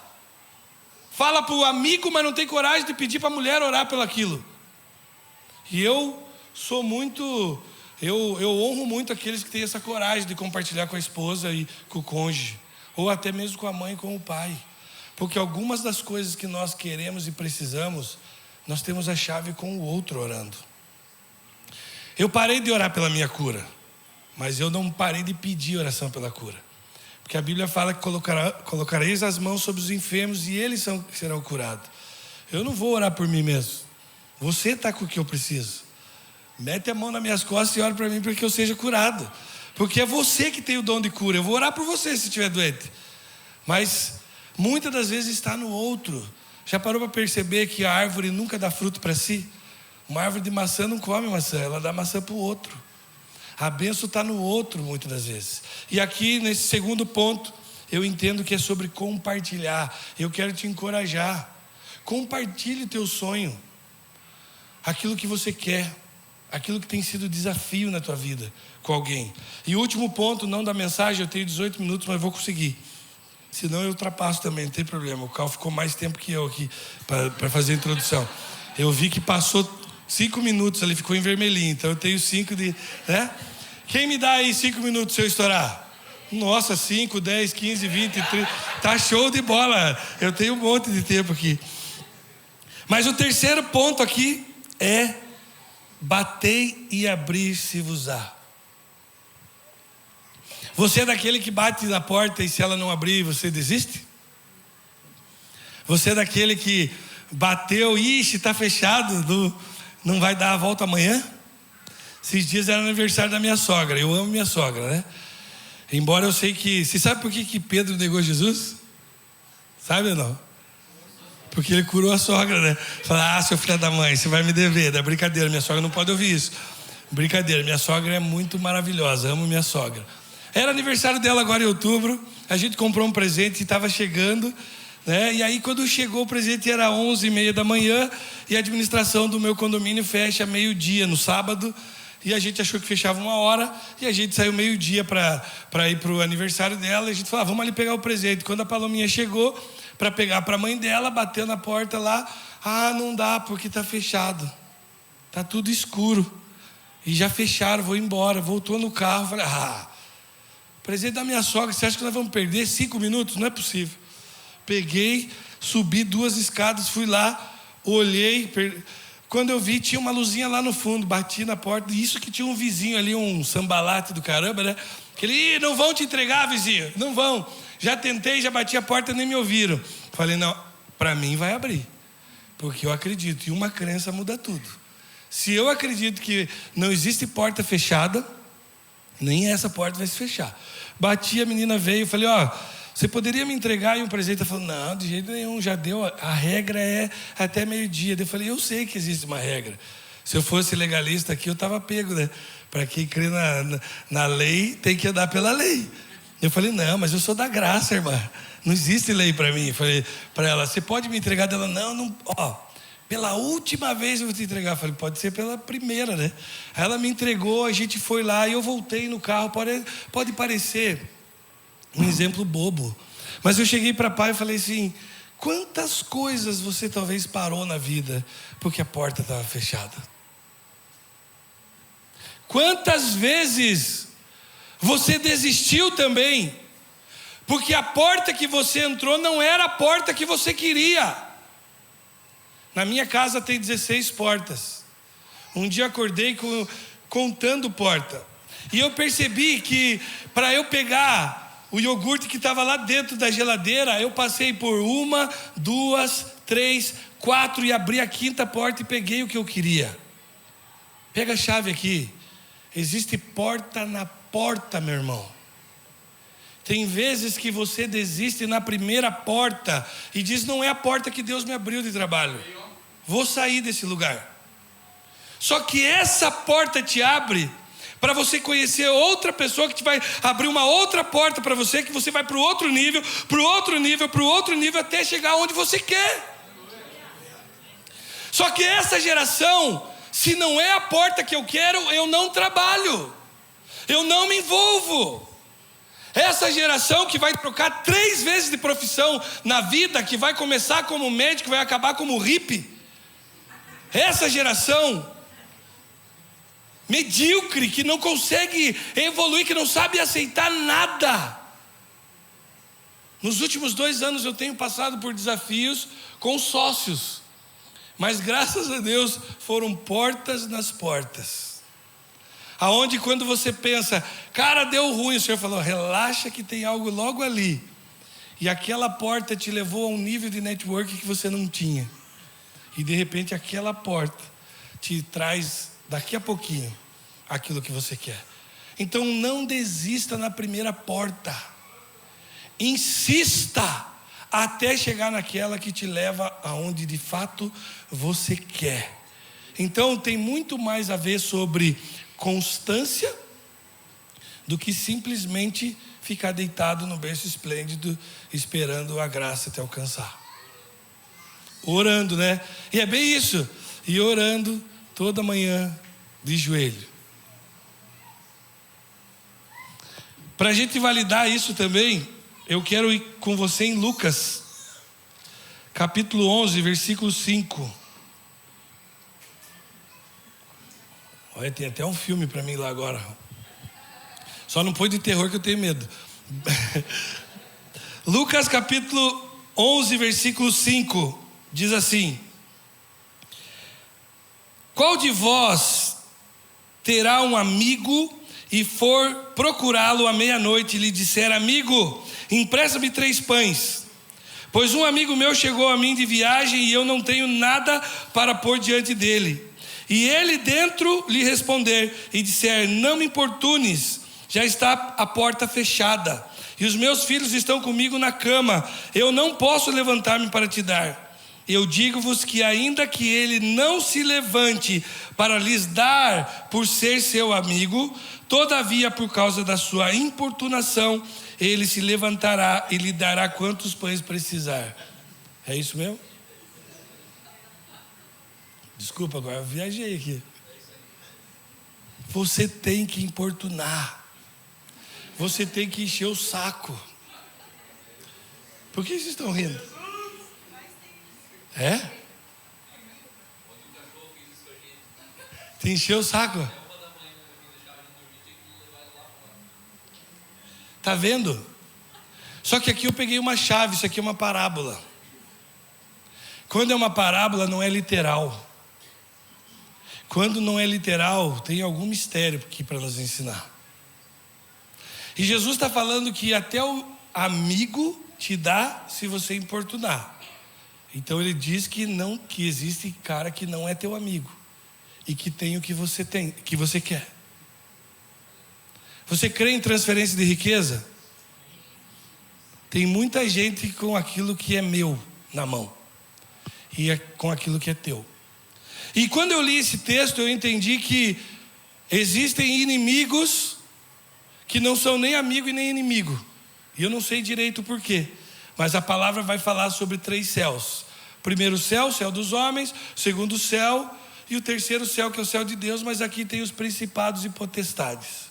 Fala para o amigo, mas não tem coragem de pedir para a mulher orar pelo aquilo. E eu sou muito... Eu honro muito aqueles que têm essa coragem de compartilhar com a esposa e com o cônjuge. Ou até mesmo com a mãe e com o pai. Porque algumas das coisas que nós queremos e precisamos, nós temos a chave com o outro orando. Eu parei de orar pela minha cura, mas eu não parei de pedir oração pela cura. Porque a Bíblia fala que colocareis as mãos sobre os enfermos e eles serão curados. Eu não vou orar por mim mesmo. Você está com o que eu preciso. Mete a mão nas minhas costas e ora para mim para que eu seja curado. Porque é você que tem o dom de cura. Eu vou orar por você se estiver doente. Mas muitas das vezes está no outro. Já parou para perceber que a árvore nunca dá fruto para si? Uma árvore de maçã não come maçã, ela dá maçã para o outro. A bênção está no outro muitas das vezes. E aqui nesse segundo ponto, eu entendo que é sobre compartilhar. Eu quero te encorajar. Compartilhe o teu sonho. Aquilo que você quer. Aquilo que tem sido desafio na tua vida com alguém. E o último ponto, não da mensagem, eu tenho 18 minutos, mas vou conseguir. Senão eu ultrapasso também, não tem problema. O Cal ficou mais tempo que eu aqui para fazer a introdução. Eu vi que passou 5 minutos, ele ficou em vermelhinho, então eu tenho 5 de... né? Quem me dá aí 5 minutos se eu estourar? Nossa, 5, 10, 15, 20, 30... Tá show de bola. Eu tenho um monte de tempo aqui. Mas o terceiro ponto aqui é: batei e abrir-se-vos-á. Você é daquele que bate na porta e se ela não abrir, você desiste? Você é daquele que bateu, ixi, está fechado, não vai dar a volta amanhã? Esses dias era aniversário da minha sogra. Eu amo minha sogra, né? Embora eu sei que... Você sabe por que Pedro negou Jesus? Sabe ou não? Porque ele curou a sogra, né? Fala, seu filho da mãe, você vai me dever. Da brincadeira, minha sogra não pode ouvir isso. Brincadeira, minha sogra é muito maravilhosa, amo minha sogra. Era aniversário dela agora em outubro. A gente comprou um presente e estava chegando, né? E aí quando chegou o presente era 11h30 da manhã. E a administração do meu condomínio fecha meio-dia no sábado. E a gente achou que fechava 1h. E a gente saiu meio-dia para ir para o aniversário dela. E a gente falou, vamos ali pegar o presente. Quando a Palominha chegou para pegar para a mãe dela, bateu na porta lá. Não dá porque está fechado. Está tudo escuro. E já fecharam, vou embora. Voltou no carro, falei, presente da minha sogra, você acha que nós vamos perder 5 minutos? Não é possível. Peguei, subi 2 escadas, fui lá, olhei. Quando eu vi, tinha uma luzinha lá no fundo, bati na porta. Isso que tinha um vizinho ali, um sambalate do caramba, né? Que ele, não vão te entregar, vizinho, não vão. Já tentei, já bati a porta, nem me ouviram. Falei, não, para mim vai abrir. Porque eu acredito, e uma crença muda tudo. Se eu acredito que não existe porta fechada, nem essa porta vai se fechar. Bati, a menina veio, falei, você poderia me entregar aí um presente? Ela falou, não, de jeito nenhum, já deu, a regra é até meio-dia. Eu falei, eu sei que existe uma regra. Se eu fosse legalista aqui, eu estava pego, né? Para quem crê na lei, tem que andar pela lei. Eu falei, não, mas eu sou da graça, irmã. Não existe lei para mim. Eu falei para ela, você pode me entregar? Ela, não, pela última vez eu vou te entregar. Eu falei, pode ser pela primeira, né? Aí ela me entregou, a gente foi lá e eu voltei no carro. Pode parecer um exemplo bobo, mas eu cheguei para pai e falei assim, quantas coisas você talvez parou na vida porque a porta estava fechada? Quantas vezes você desistiu também porque a porta que você entrou não era a porta que você queria? Na minha casa tem 16 portas. Um dia acordei contando porta. E eu percebi que para eu pegar o iogurte que estava lá dentro da geladeira, eu passei por 1, 2, 3, 4 e abri a 5ª porta e peguei o que eu queria. Pega a chave aqui. Existe porta na porta, meu irmão. Tem vezes que você desiste na primeira porta e diz, não é a porta que Deus me abriu de trabalho. vou sair desse lugar. Só que essa porta te abre para você conhecer outra pessoa que te vai abrir uma outra porta para você, que você vai para o outro nível, para o outro nível, para o outro nível, até chegar onde você quer. Só que essa geração, se não é a porta que eu quero, eu não trabalho, eu não me envolvo. Essa geração que vai trocar 3 vezes de profissão na vida, que vai começar como médico, vai acabar como hippie. Essa geração medíocre, que não consegue evoluir, que não sabe aceitar nada. Nos últimos 2 anos eu tenho passado por desafios com sócios, mas graças a Deus foram portas nas portas, aonde quando você pensa, cara, deu ruim, o Senhor falou, relaxa que tem algo logo ali, e aquela porta te levou a um nível de network que você não tinha, e de repente aquela porta te traz daqui a pouquinho aquilo que você quer. Então não desista na primeira porta, insista até chegar naquela que te leva aonde de fato você quer. Então tem muito mais a ver sobre constância do que simplesmente ficar deitado no berço esplêndido esperando a graça te alcançar. Orando, né? E é bem isso. E orando toda manhã de joelho. Para a gente validar isso também, eu quero ir com você em Lucas, capítulo 11, versículo 5. Olha, tem até um filme para mim lá agora. Só não põe de terror que eu tenho medo. Lucas capítulo 11, versículo 5, diz assim: qual de vós terá um amigo e for procurá-lo à meia-noite e lhe disser, amigo, empresta-me 3 pães, pois um amigo meu chegou a mim de viagem e eu não tenho nada para pôr diante dele. E ele dentro lhe responder e disser, não me importunes, já está a porta fechada, e os meus filhos estão comigo na cama, eu não posso levantar-me para te dar. Eu digo-vos que ainda que ele não se levante para lhes dar por ser seu amigo, todavia por causa da sua importunação, ele se levantará e lhe dará quantos pães precisar. É isso mesmo? Desculpa, agora eu viajei aqui. Você tem que importunar. Você tem que encher o saco. Por que vocês estão rindo? É? Te encheu o saco? Tá vendo? Só que aqui eu peguei uma chave, isso aqui é uma parábola. Quando é uma parábola não é literal. Quando não é literal, tem algum mistério aqui para nos ensinar. E Jesus está falando que até o amigo te dá se você importunar. Então ele diz que existe cara que não é teu amigo e que tem o que você tem, que você quer. Você crê em transferência de riqueza? Tem muita gente com aquilo que é meu na mão e com aquilo que é teu. E quando eu li esse texto, eu entendi que existem inimigos que não são nem amigo e nem inimigo. E eu não sei direito por quê. Mas a palavra vai falar sobre 3 céus. O primeiro céu, o céu dos homens. O segundo céu e o terceiro céu, que é o céu de Deus. Mas aqui tem os principados e potestades.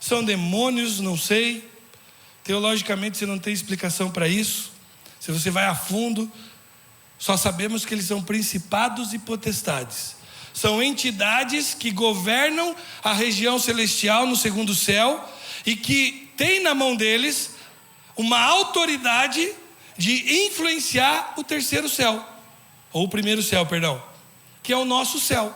São demônios, não sei. Teologicamente você não tem explicação para isso. Se você vai a fundo, só sabemos que eles são principados e potestades. São entidades que governam a região celestial no segundo céu e que tem na mão deles uma autoridade de influenciar o terceiro céu, ou o primeiro céu, perdão, que é o nosso céu.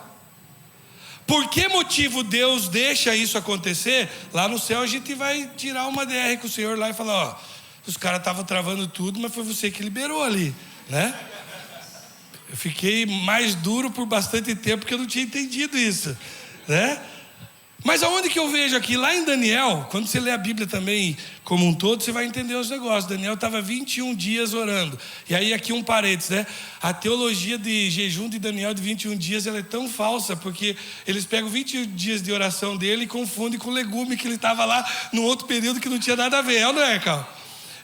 Por que motivo Deus deixa isso acontecer? Lá no céu a gente vai tirar uma DR com o Senhor lá e falar, ó, os caras estavam travando tudo, mas foi você que liberou ali, né? Eu fiquei mais duro por bastante tempo porque eu não tinha entendido isso, né? Mas aonde que eu vejo aqui? Lá em Daniel, quando você lê a Bíblia também como um todo, você vai entender os negócios. Daniel estava 21 dias orando. E aí aqui um parênteses, né? A teologia de jejum de Daniel de 21 dias, ela é tão falsa, porque eles pegam 21 dias de oração dele e confundem com o legume que ele estava lá num outro período que não tinha nada a ver. É ou não é, Carl?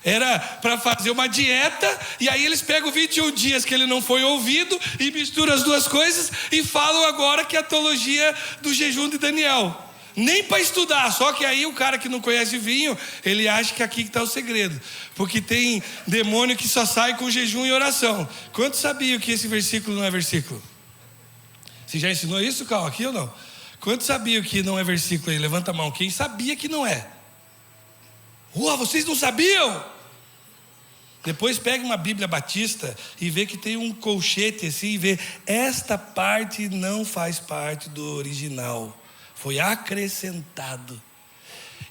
Era para fazer uma dieta, e aí eles pegam 21 dias que ele não foi ouvido e misturam as duas coisas e falam agora que é a teologia do jejum de Daniel. Nem para estudar, só que aí o cara que não conhece vinho, ele acha que aqui está o segredo. Porque tem demônio que só sai com jejum e oração. Quantos sabiam que esse versículo não é versículo? Você já ensinou isso, Cal, aqui ou não? Quantos sabiam que não é versículo aí? Levanta a mão. Quem sabia que não é? Vocês não sabiam? Depois pega uma Bíblia Batista e vê que tem um colchete assim e vê, esta parte não faz parte do original. Foi acrescentado.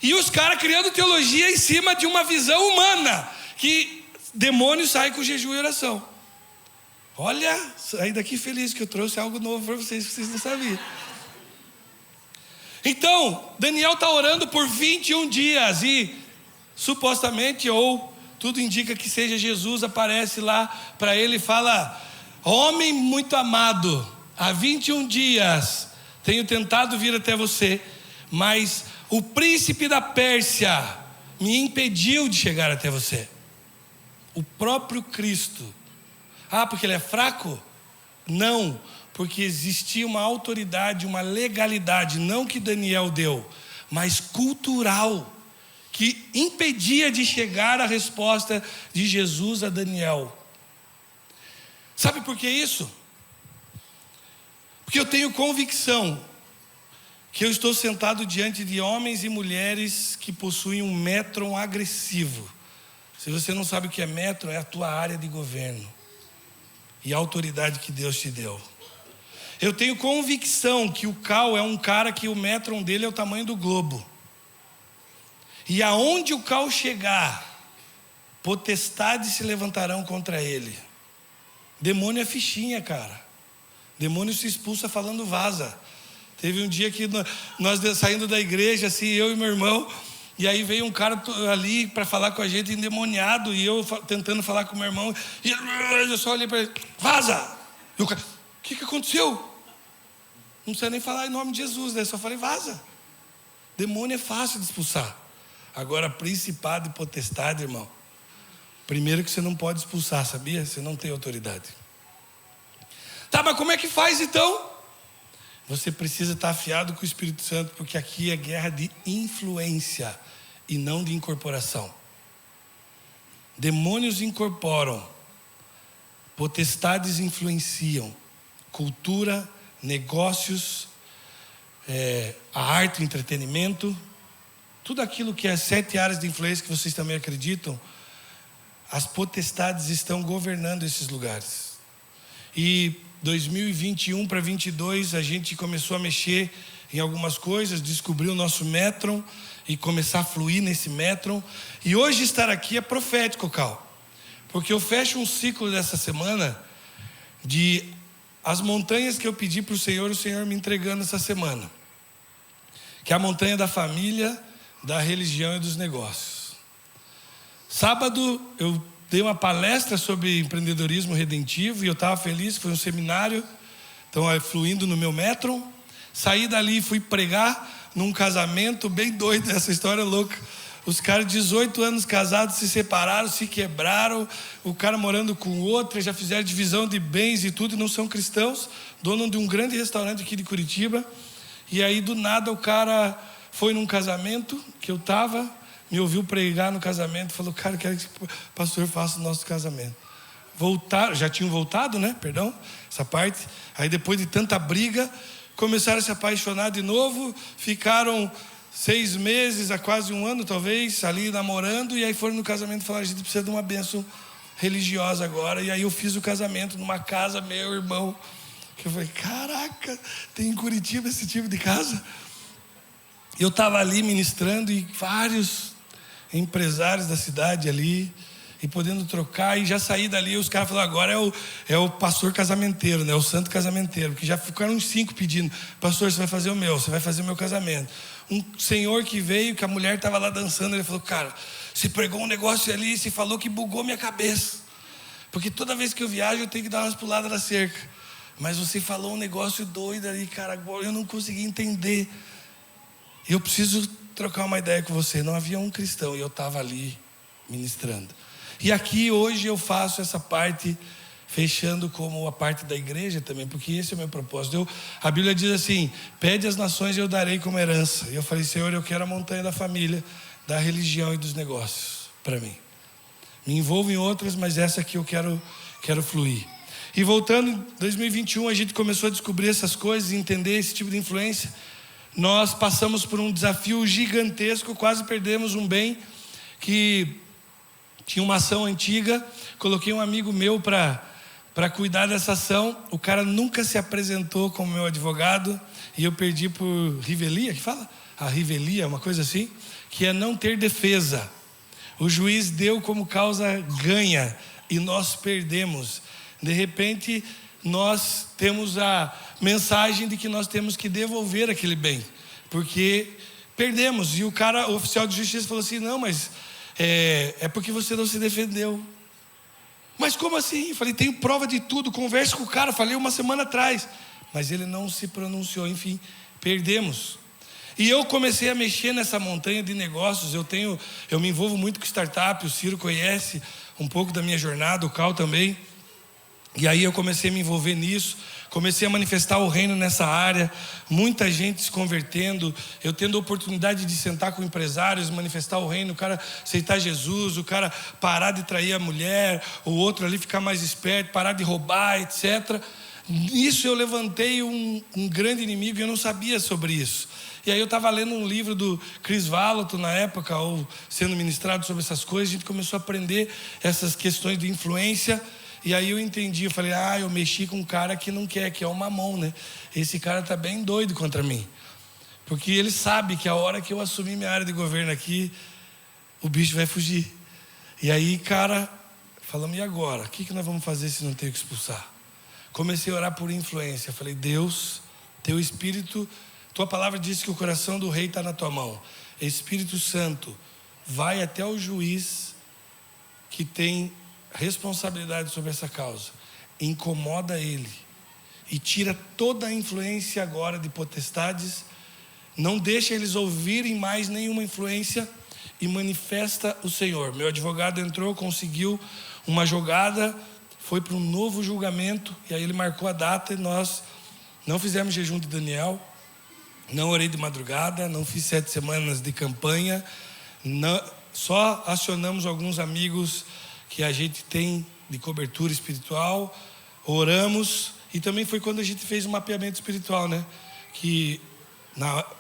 E os caras criando teologia em cima de uma visão humana, que demônio sai com jejum e oração. Olha, saí daqui feliz que eu trouxe algo novo para vocês, que vocês não sabiam. Então, Daniel está orando por 21 dias e supostamente, ou tudo indica que seja Jesus, aparece lá para ele e fala, homem muito amado, há 21 dias tenho tentado vir até você, mas o príncipe da Pérsia me impediu de chegar até você. O próprio Cristo. Porque ele é fraco? Não, porque existia uma autoridade, uma legalidade, não que Daniel deu, mas cultural, que impedia de chegar a resposta de Jesus a Daniel. Sabe por que isso? Porque eu tenho convicção que eu estou sentado diante de homens e mulheres que possuem um métron agressivo. Se você não sabe o que é métron, é a tua área de governo e a autoridade que Deus te deu. Eu tenho convicção que o Cal é um cara que o métron dele é o tamanho do globo. E aonde o Cal chegar, potestades se levantarão contra ele. Demônio é fichinha, cara. Demônio se expulsa falando vaza. Teve um dia que nós saindo da igreja, assim, eu e meu irmão, e aí veio um cara ali para falar com a gente endemoniado, e eu tentando falar com o meu irmão, e eu só olhei para ele, vaza! E o cara, o que aconteceu? Não precisa nem falar em nome de Jesus, né? Só falei, vaza. Demônio é fácil de expulsar. Agora, principado e potestade, irmão, primeiro que você não pode expulsar, sabia? Você não tem autoridade. Tá, mas como é que faz então? Você precisa estar afiado com o Espírito Santo, porque aqui é guerra de influência e não de incorporação. Demônios incorporam, potestades influenciam, cultura, negócios, a arte, o entretenimento, tudo aquilo que é 7 áreas de influência que vocês também acreditam, as potestades estão governando esses lugares. E 2021 para 2022 a gente começou a mexer em algumas coisas, descobriu o nosso métron e começar a fluir nesse métron. E hoje estar aqui é profético, Cal, porque eu fecho um ciclo dessa semana de as montanhas que eu pedi para o Senhor me entregando essa semana, que é a montanha da família, da religião e dos negócios. Sábado eu dei uma palestra sobre empreendedorismo redentivo e eu estava feliz, foi um seminário, então fluindo no meu métron. Saí dali e fui pregar num casamento bem doido, essa história louca. Os caras de 18 anos casados se separaram, se quebraram, o cara morando com o outro, já fizeram divisão de bens e tudo, e não são cristãos, dono de um grande restaurante aqui de Curitiba. E aí do nada o cara foi num casamento que eu estava, me ouviu pregar no casamento, falou, cara, eu quero que o pastor faça o nosso casamento. Voltaram, já tinham voltado, né? Perdão, essa parte. Aí depois de tanta briga, começaram a se apaixonar de novo, ficaram 6 meses, a quase 1 ano talvez, ali namorando, e aí foram no casamento e falaram, a gente precisa de uma bênção religiosa agora. E aí eu fiz o casamento numa casa, meu irmão, que eu falei, caraca, tem em Curitiba esse tipo de casa? Eu estava ali ministrando e vários empresários da cidade ali, e podendo trocar, e já saí dali, os caras falaram, agora é o pastor casamenteiro, né? O santo casamenteiro, que já ficaram uns 5 pedindo, pastor, você vai fazer o meu, você vai fazer o meu casamento. Um senhor que veio, que a mulher estava lá dançando, ele falou, cara, você pregou um negócio ali, você falou que bugou minha cabeça, porque toda vez que eu viajo eu tenho que dar umas puladas na cerca, mas você falou um negócio doido ali, cara, agora eu não consegui entender, eu preciso trocar uma ideia com você. Não havia um cristão e eu estava ali ministrando. E aqui hoje eu faço essa parte, fechando como a parte da igreja também, porque esse é o meu propósito. A Bíblia diz assim, pede às nações e eu darei como herança. E eu falei, Senhor, eu quero a montanha da família, da religião e dos negócios para mim. Me envolvo em outras, mas essa aqui eu quero fluir. E voltando, em 2021 a gente começou a descobrir essas coisas, entender esse tipo de influência. Nós passamos por um desafio gigantesco, quase perdemos um bem que tinha uma ação antiga. Coloquei um amigo meu para cuidar dessa ação. O cara nunca se apresentou como meu advogado e eu perdi por revelia, que fala? A revelia, uma coisa assim, que é não ter defesa. O juiz deu como causa ganha e nós perdemos. De repente, nós temos a mensagem de que nós temos que devolver aquele bem, porque perdemos. E o oficial de justiça falou assim, não, mas é porque você não se defendeu. Mas como assim? Eu falei, tenho prova de tudo, converse com o cara, falei uma semana atrás, mas ele não se pronunciou. Enfim, perdemos. E eu comecei a mexer nessa montanha de negócios. Eu me envolvo muito com startup, o Ciro conhece um pouco da minha jornada, o Cal também. E aí eu comecei a me envolver nisso, comecei a manifestar o reino nessa área, muita gente se convertendo, eu tendo a oportunidade de sentar com empresários, manifestar o reino, o cara aceitar Jesus, o cara parar de trair a mulher, o outro ali ficar mais esperto, parar de roubar, etc. Nisso eu levantei um grande inimigo e eu não sabia sobre isso. E aí eu estava lendo um livro do Chris Vallotton na época, ou sendo ministrado sobre essas coisas, a gente começou a aprender essas questões de influência. E aí eu entendi, eu falei, eu mexi com um cara que não quer, que é o Mamon, né? Esse cara tá bem doido contra mim. Porque ele sabe que a hora que eu assumir minha área de governo aqui, o bicho vai fugir. E aí, cara, falamos, e agora? O que nós vamos fazer se não ter que expulsar? Comecei a orar por influência. Falei, Deus, teu Espírito, tua palavra diz que o coração do rei está na tua mão. Espírito Santo, vai até o juiz que tem responsabilidade sobre essa causa, incomoda ele e tira toda a influência agora de potestades, não deixa eles ouvirem mais nenhuma influência e manifesta o Senhor. Meu advogado entrou, conseguiu uma jogada, foi para um novo julgamento, e aí ele marcou a data e nós não fizemos jejum de Daniel, não orei de madrugada, não fiz 7 semanas de campanha, só acionamos alguns amigos que a gente tem de cobertura espiritual, oramos, e também foi quando a gente fez um mapeamento espiritual, né? Que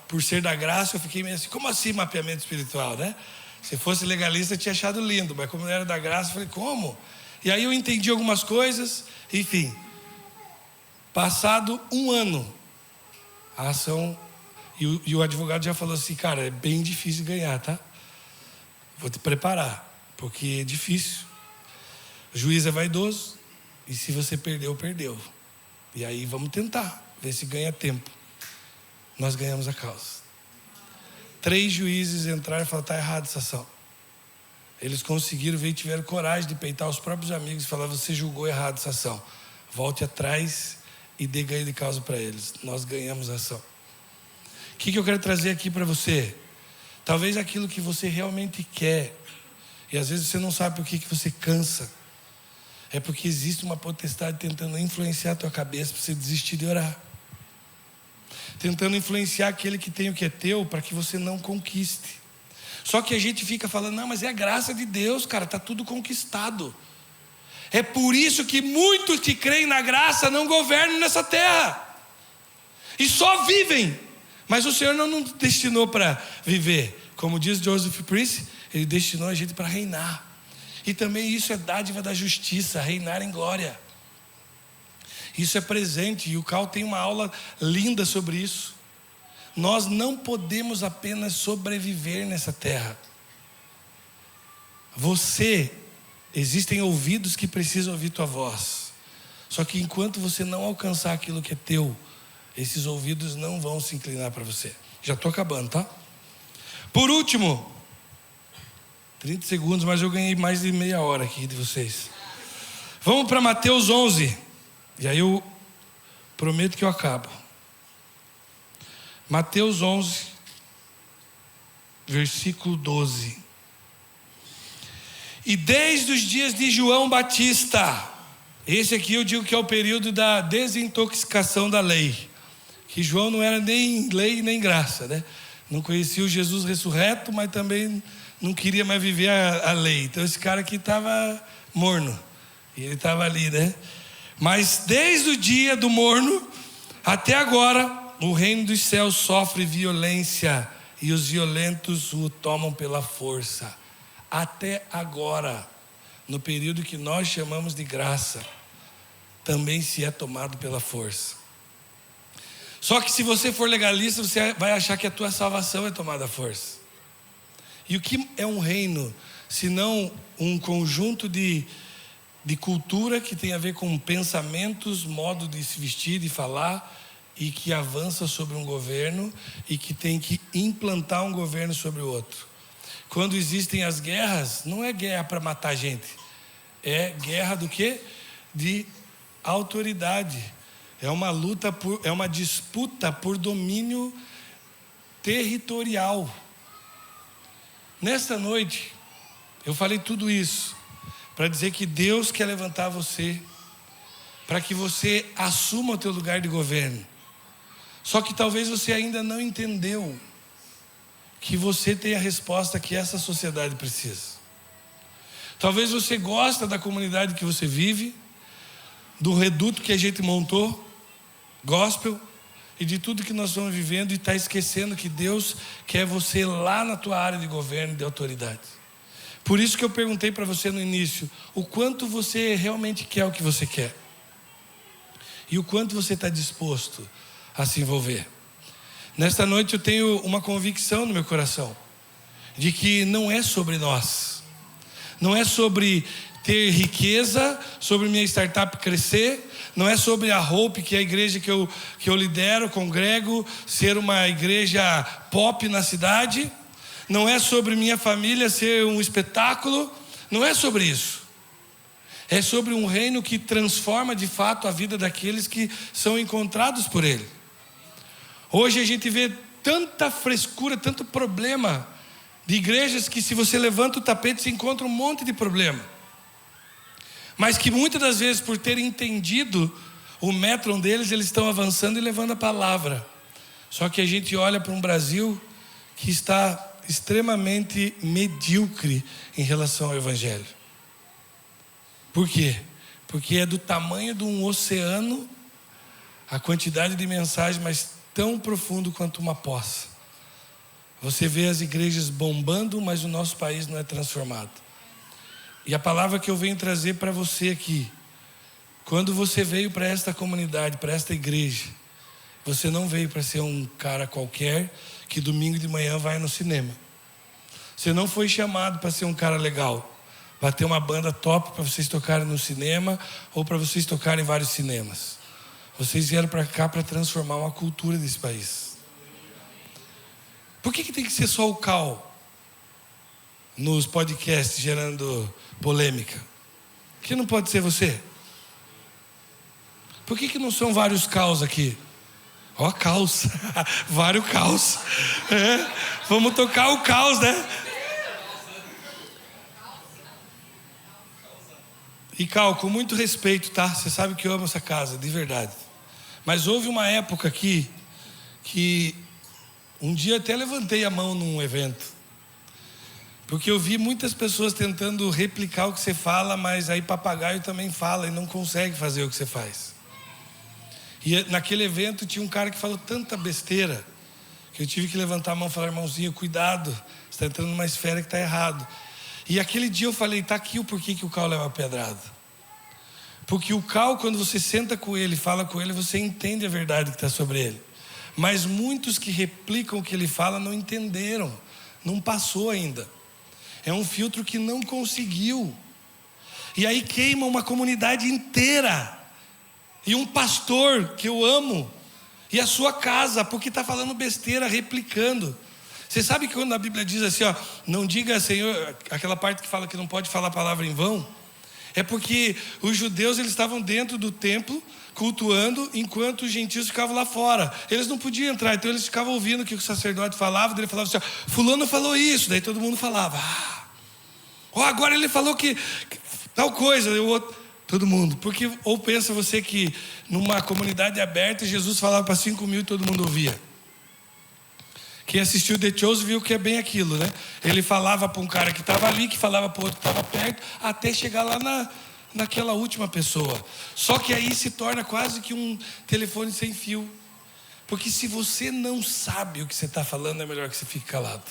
por ser da graça eu fiquei meio assim, como assim mapeamento espiritual, né? Se fosse legalista eu tinha achado lindo, mas como era da graça eu falei, como? E aí eu entendi algumas coisas, enfim. Passado 1 ano, a ação, e o advogado já falou assim, cara, é bem difícil ganhar, tá? Vou te preparar, porque é difícil. O juiz é vaidoso, e se você perdeu, perdeu. E aí vamos tentar, ver se ganha tempo. Nós ganhamos a causa. 3 juízes entraram e falaram, está errado essa ação. Eles conseguiram ver e tiveram coragem de peitar os próprios amigos e falar, você julgou errado essa ação. Volte atrás e dê ganho de causa para eles. Nós ganhamos a ação. O que eu quero trazer aqui para você? Talvez aquilo que você realmente quer, e às vezes você não sabe por que você cansa, é porque existe uma potestade tentando influenciar a tua cabeça para você desistir de orar. Tentando influenciar aquele que tem o que é teu para que você não conquiste. Só que a gente fica falando, não, mas é a graça de Deus, cara, está tudo conquistado. É por isso que muitos que creem na graça não governam nessa terra. E só vivem. Mas o Senhor não nos destinou para viver. Como diz Joseph Prince, Ele destinou a gente para reinar. E também isso é dádiva da justiça, reinar em glória. Isso é presente, e o Cal tem uma aula linda sobre isso. Nós não podemos apenas sobreviver nessa terra. Você, Existem ouvidos que precisam ouvir tua voz. Só que enquanto você não alcançar aquilo que é teu, esses ouvidos não vão se inclinar para você. Já estou acabando, tá? Por último, 30 segundos, mas eu ganhei mais de meia hora aqui de vocês. Vamos para Mateus 11. E aí eu prometo que eu acabo. Mateus 11, versículo 12. E desde os dias de João Batista, esse aqui eu digo que é o período da desintoxicação da lei. Que João não era nem lei nem graça, né? Não conhecia o Jesus ressurreto, mas também não queria mais viver a lei. Então esse cara aqui estava morno. E ele estava ali, né? Mas desde o dia do morno até agora, o reino dos céus sofre violência e os violentos o tomam pela força. Até agora, no período que nós chamamos de graça, também se é tomado pela força. Só que se você for legalista, você vai achar que a tua salvação é tomada à força. E o que é um reino, se não um conjunto de cultura que tem a ver com pensamentos, modo de se vestir, de falar, e que avança sobre um governo e que tem que implantar um governo sobre o outro. Quando existem as guerras, não é guerra para matar gente, é guerra do quê? De autoridade. É uma luta é uma disputa por domínio territorial. Nesta noite, eu falei tudo isso para dizer que Deus quer levantar você, para que você assuma o teu lugar de governo. Só que talvez você ainda não entendeu que você tem a resposta que essa sociedade precisa. Talvez você goste da comunidade que você vive, do reduto que a gente montou, gospel, e de tudo que nós estamos vivendo, e está esquecendo que Deus quer você lá na tua área de governo e de autoridade. Por isso que eu perguntei para você no início, o quanto você realmente quer o que você quer. E o quanto você está disposto a se envolver. Nesta noite eu tenho uma convicção no meu coração, de que não é sobre nós. Não é sobre ter riqueza, sobre minha startup crescer, não é sobre a Hope, que é a igreja que eu lidero, congrego, ser uma igreja pop na cidade. Não é sobre minha família ser um espetáculo, não é sobre isso. É sobre um reino que transforma de fato a vida daqueles que são encontrados por Ele. Hoje a gente vê tanta frescura, tanto problema de igrejas que se você levanta o tapete você encontra um monte de problema. Mas que muitas das vezes por terem entendido o método deles, eles estão avançando e levando a palavra. Só que a gente olha para um Brasil que está extremamente medíocre em relação ao Evangelho. Por quê? Porque é do tamanho de um oceano a quantidade de mensagens, mas tão profundo quanto uma poça. Você vê as igrejas bombando, mas o nosso país não é transformado. E a palavra que eu venho trazer para você aqui, quando você veio para esta comunidade, para esta igreja, você não veio para ser um cara qualquer que domingo de manhã vai no cinema. Você não foi chamado para ser um cara legal, para ter uma banda top para vocês tocarem no cinema ou para vocês tocarem em vários cinemas. Vocês vieram para cá para transformar uma cultura desse país. Por que tem que ser só o Cal nos podcasts gerando polêmica? Por que não pode ser você? Por que não são vários caos aqui? Ó, caos. Vários caos. É, vamos tocar o caos, né? E Cal, com muito respeito, tá? Você sabe que eu amo essa casa, de verdade. Mas houve uma época aqui que um dia até levantei a mão num evento. Porque eu vi muitas pessoas tentando replicar o que você fala, mas aí papagaio também fala e não consegue fazer o que você faz. E naquele evento tinha um cara que falou tanta besteira que eu tive que levantar a mão e falar: irmãozinho, cuidado, você está entrando numa esfera que está errado. E aquele dia eu falei: está aqui o porquê que o Cal leva pedrada. Porque o Cal, quando você senta com ele, fala com ele, você entende a verdade que está sobre ele. Mas muitos que replicam o que ele fala não entenderam, não passou ainda. É um filtro que não conseguiu. E aí queima uma comunidade inteira. E um pastor que eu amo. E a sua casa, porque está falando besteira, replicando. Você sabe que quando a Bíblia diz assim, ó, não diga Senhor, aquela parte que fala que não pode falar a palavra em vão, é porque os judeus eles estavam dentro do templo, cultuando, enquanto os gentios ficavam lá fora. Eles não podiam entrar, então eles ficavam ouvindo o que o sacerdote falava, daí ele falava assim, ó, fulano falou isso, daí todo mundo falava, agora ele falou que tal coisa, todo mundo, porque ou pensa você que numa comunidade aberta Jesus falava para 5.000 e todo mundo ouvia. Quem assistiu The Chosen viu que é bem aquilo, né? Ele falava para um cara que estava ali, que falava para o outro que estava perto, até chegar lá naquela última pessoa. Só que aí se torna quase que um telefone sem fio. Porque se você não sabe o que você está falando, é melhor que você fique calado.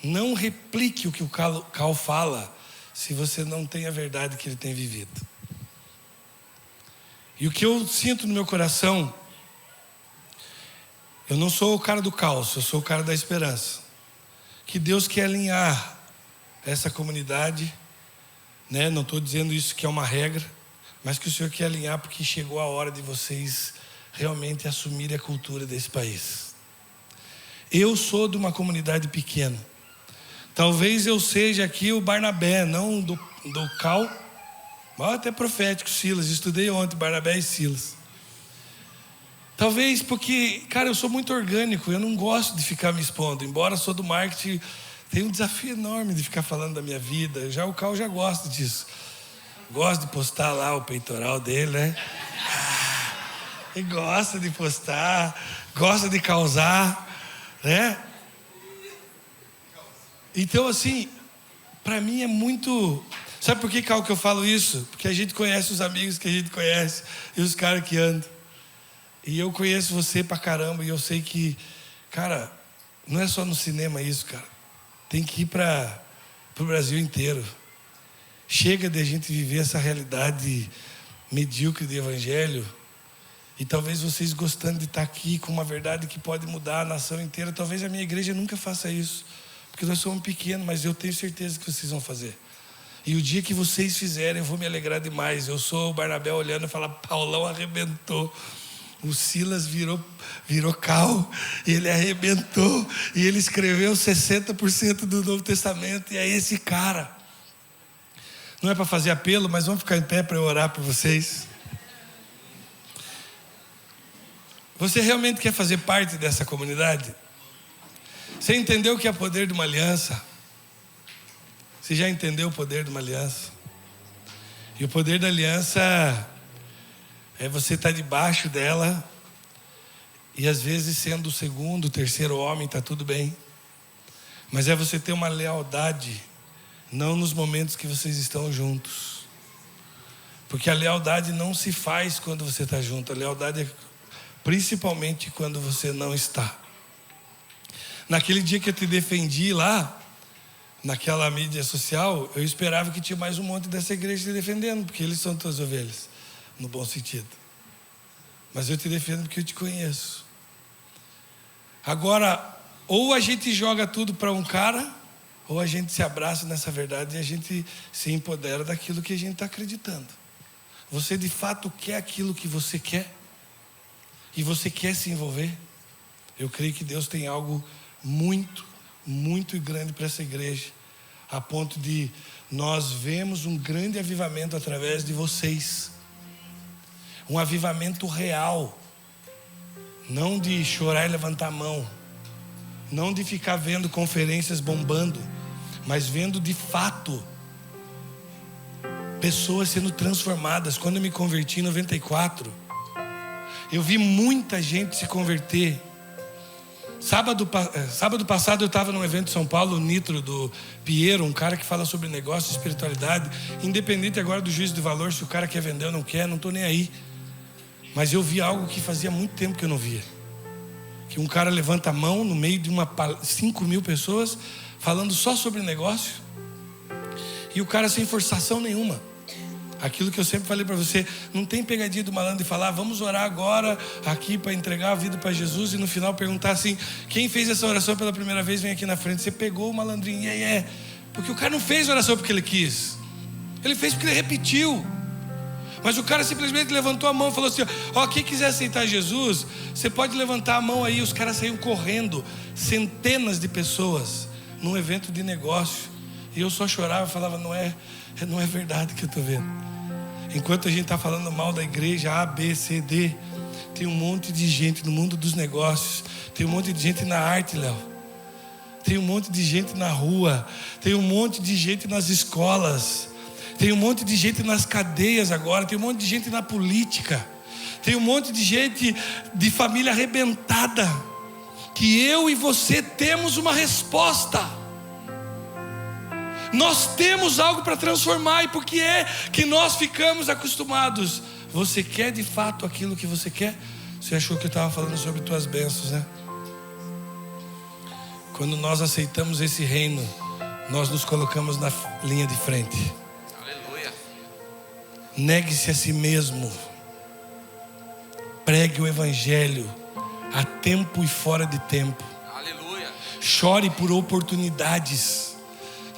Não replique o que o Cal fala, se você não tem a verdade que ele tem vivido. E o que eu sinto no meu coração, eu não sou o cara do caos, eu sou o cara da esperança. Que Deus quer alinhar essa comunidade, né? Não estou dizendo isso que é uma regra, mas que o Senhor quer alinhar porque chegou a hora de vocês realmente assumirem a cultura desse país. Eu sou de uma comunidade pequena. Talvez eu seja aqui o Barnabé, não do Cal, mas até profético, Silas. Estudei ontem Barnabé e Silas. Talvez porque, cara, eu sou muito orgânico, eu não gosto de ficar me expondo. Embora sou do marketing, tenho um desafio enorme de ficar falando da minha vida. Já o Cal já gosta disso. Gosta de postar lá o peitoral dele, né? Ele gosta de postar, gosta de causar, né? Então, assim, para mim é muito... Sabe por que, Cal, que eu falo isso? Porque a gente conhece os amigos que a gente conhece e os caras que andam. E eu conheço você pra caramba e eu sei que, cara, não é só no cinema isso, cara. Tem que ir pro Brasil inteiro. Chega de a gente viver essa realidade medíocre de evangelho. E talvez vocês gostando de estar aqui com uma verdade que pode mudar a nação inteira. Talvez a minha igreja nunca faça isso. Porque nós somos pequenos, mas eu tenho certeza que vocês vão fazer. E o dia que vocês fizerem, eu vou me alegrar demais. Eu sou o Barnabé olhando e falar, Paulão arrebentou. O Silas virou Cal, e ele arrebentou, e ele escreveu 60% do Novo Testamento, e é esse cara. Não é para fazer apelo, mas vamos ficar em pé para eu orar por vocês. Você realmente quer fazer parte dessa comunidade? Você entendeu o que é o poder de uma aliança? Você já entendeu o poder de uma aliança? E o poder da aliança é você estar debaixo dela e às vezes sendo o segundo, o terceiro homem, está tudo bem. Mas é você ter uma lealdade, não nos momentos que vocês estão juntos. Porque a lealdade não se faz quando você está junto. A lealdade é principalmente quando você não está. Naquele dia que eu te defendi lá, naquela mídia social, eu esperava que tinha mais um monte dessa igreja te defendendo, porque eles são tuas ovelhas, no bom sentido. Mas eu te defendo porque eu te conheço. Agora, ou a gente joga tudo para um cara, ou a gente se abraça nessa verdade e a gente se empodera daquilo que a gente está acreditando. Você de fato quer aquilo que você quer? E você quer se envolver? Eu creio que Deus tem algo muito, muito grande para essa igreja, a ponto de nós vemos um grande avivamento através de vocês. Um avivamento real, não de chorar e levantar a mão, não de ficar vendo conferências bombando, mas vendo de fato pessoas sendo transformadas. Quando eu me converti em 94, eu vi muita gente se converter. Sábado passado eu estava num evento em São Paulo, o Nitro do Piero, um cara que fala sobre negócio e espiritualidade. Independente agora do juízo de valor, se o cara quer vender ou não quer, não estou nem aí. Mas eu vi algo que fazia muito tempo que eu não via. Que um cara levanta a mão no meio de 5.000 pessoas, falando só sobre negócio. E o cara sem forçação nenhuma. Aquilo que eu sempre falei para você, não tem pegadinha do malandro de falar, vamos orar agora aqui para entregar a vida para Jesus, e no final perguntar assim, quem fez essa oração pela primeira vez, vem aqui na frente. Você pegou o malandrinho, Porque o cara não fez oração porque ele quis. Ele fez porque ele repetiu. Mas o cara simplesmente levantou a mão e falou assim: ó, quem quiser aceitar Jesus, você pode levantar a mão aí. Os caras saíram correndo, centenas de pessoas, num evento de negócio. E eu só chorava e falava: não é verdade que eu estou vendo. Enquanto a gente está falando mal da igreja A, B, C, D, tem um monte de gente no mundo dos negócios. Tem um monte de gente na arte, Léo. Tem um monte de gente na rua. Tem um monte de gente nas escolas. Tem um monte de gente nas cadeias agora. Tem um monte de gente na política. Tem um monte de gente de família arrebentada. Que eu e você temos uma resposta. Nós temos algo para transformar. E por que é que nós ficamos acostumados? Você quer de fato aquilo que você quer? Você achou que eu estava falando sobre tuas bênçãos, né? Quando nós aceitamos esse reino, nós nos colocamos na linha de frente. Aleluia. Negue-se a si mesmo. Pregue o evangelho a tempo e fora de tempo. Aleluia. Chore por oportunidades.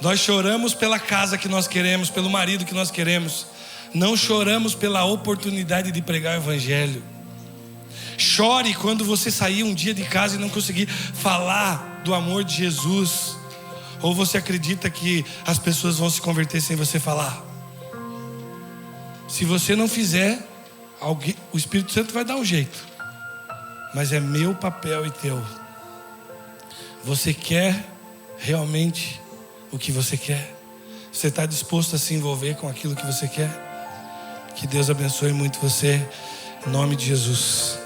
Nós choramos pela casa que nós queremos, pelo marido que nós queremos. Não choramos pela oportunidade de pregar o evangelho. Chore quando você sair um dia de casa e não conseguir falar do amor de Jesus. Ou você acredita que as pessoas vão se converter sem você falar? Se você não fizer, o Espírito Santo vai dar um jeito. Mas é meu papel e teu. Você quer realmente o que você quer? Você está disposto a se envolver com aquilo que você quer? Que Deus abençoe muito você, em nome de Jesus.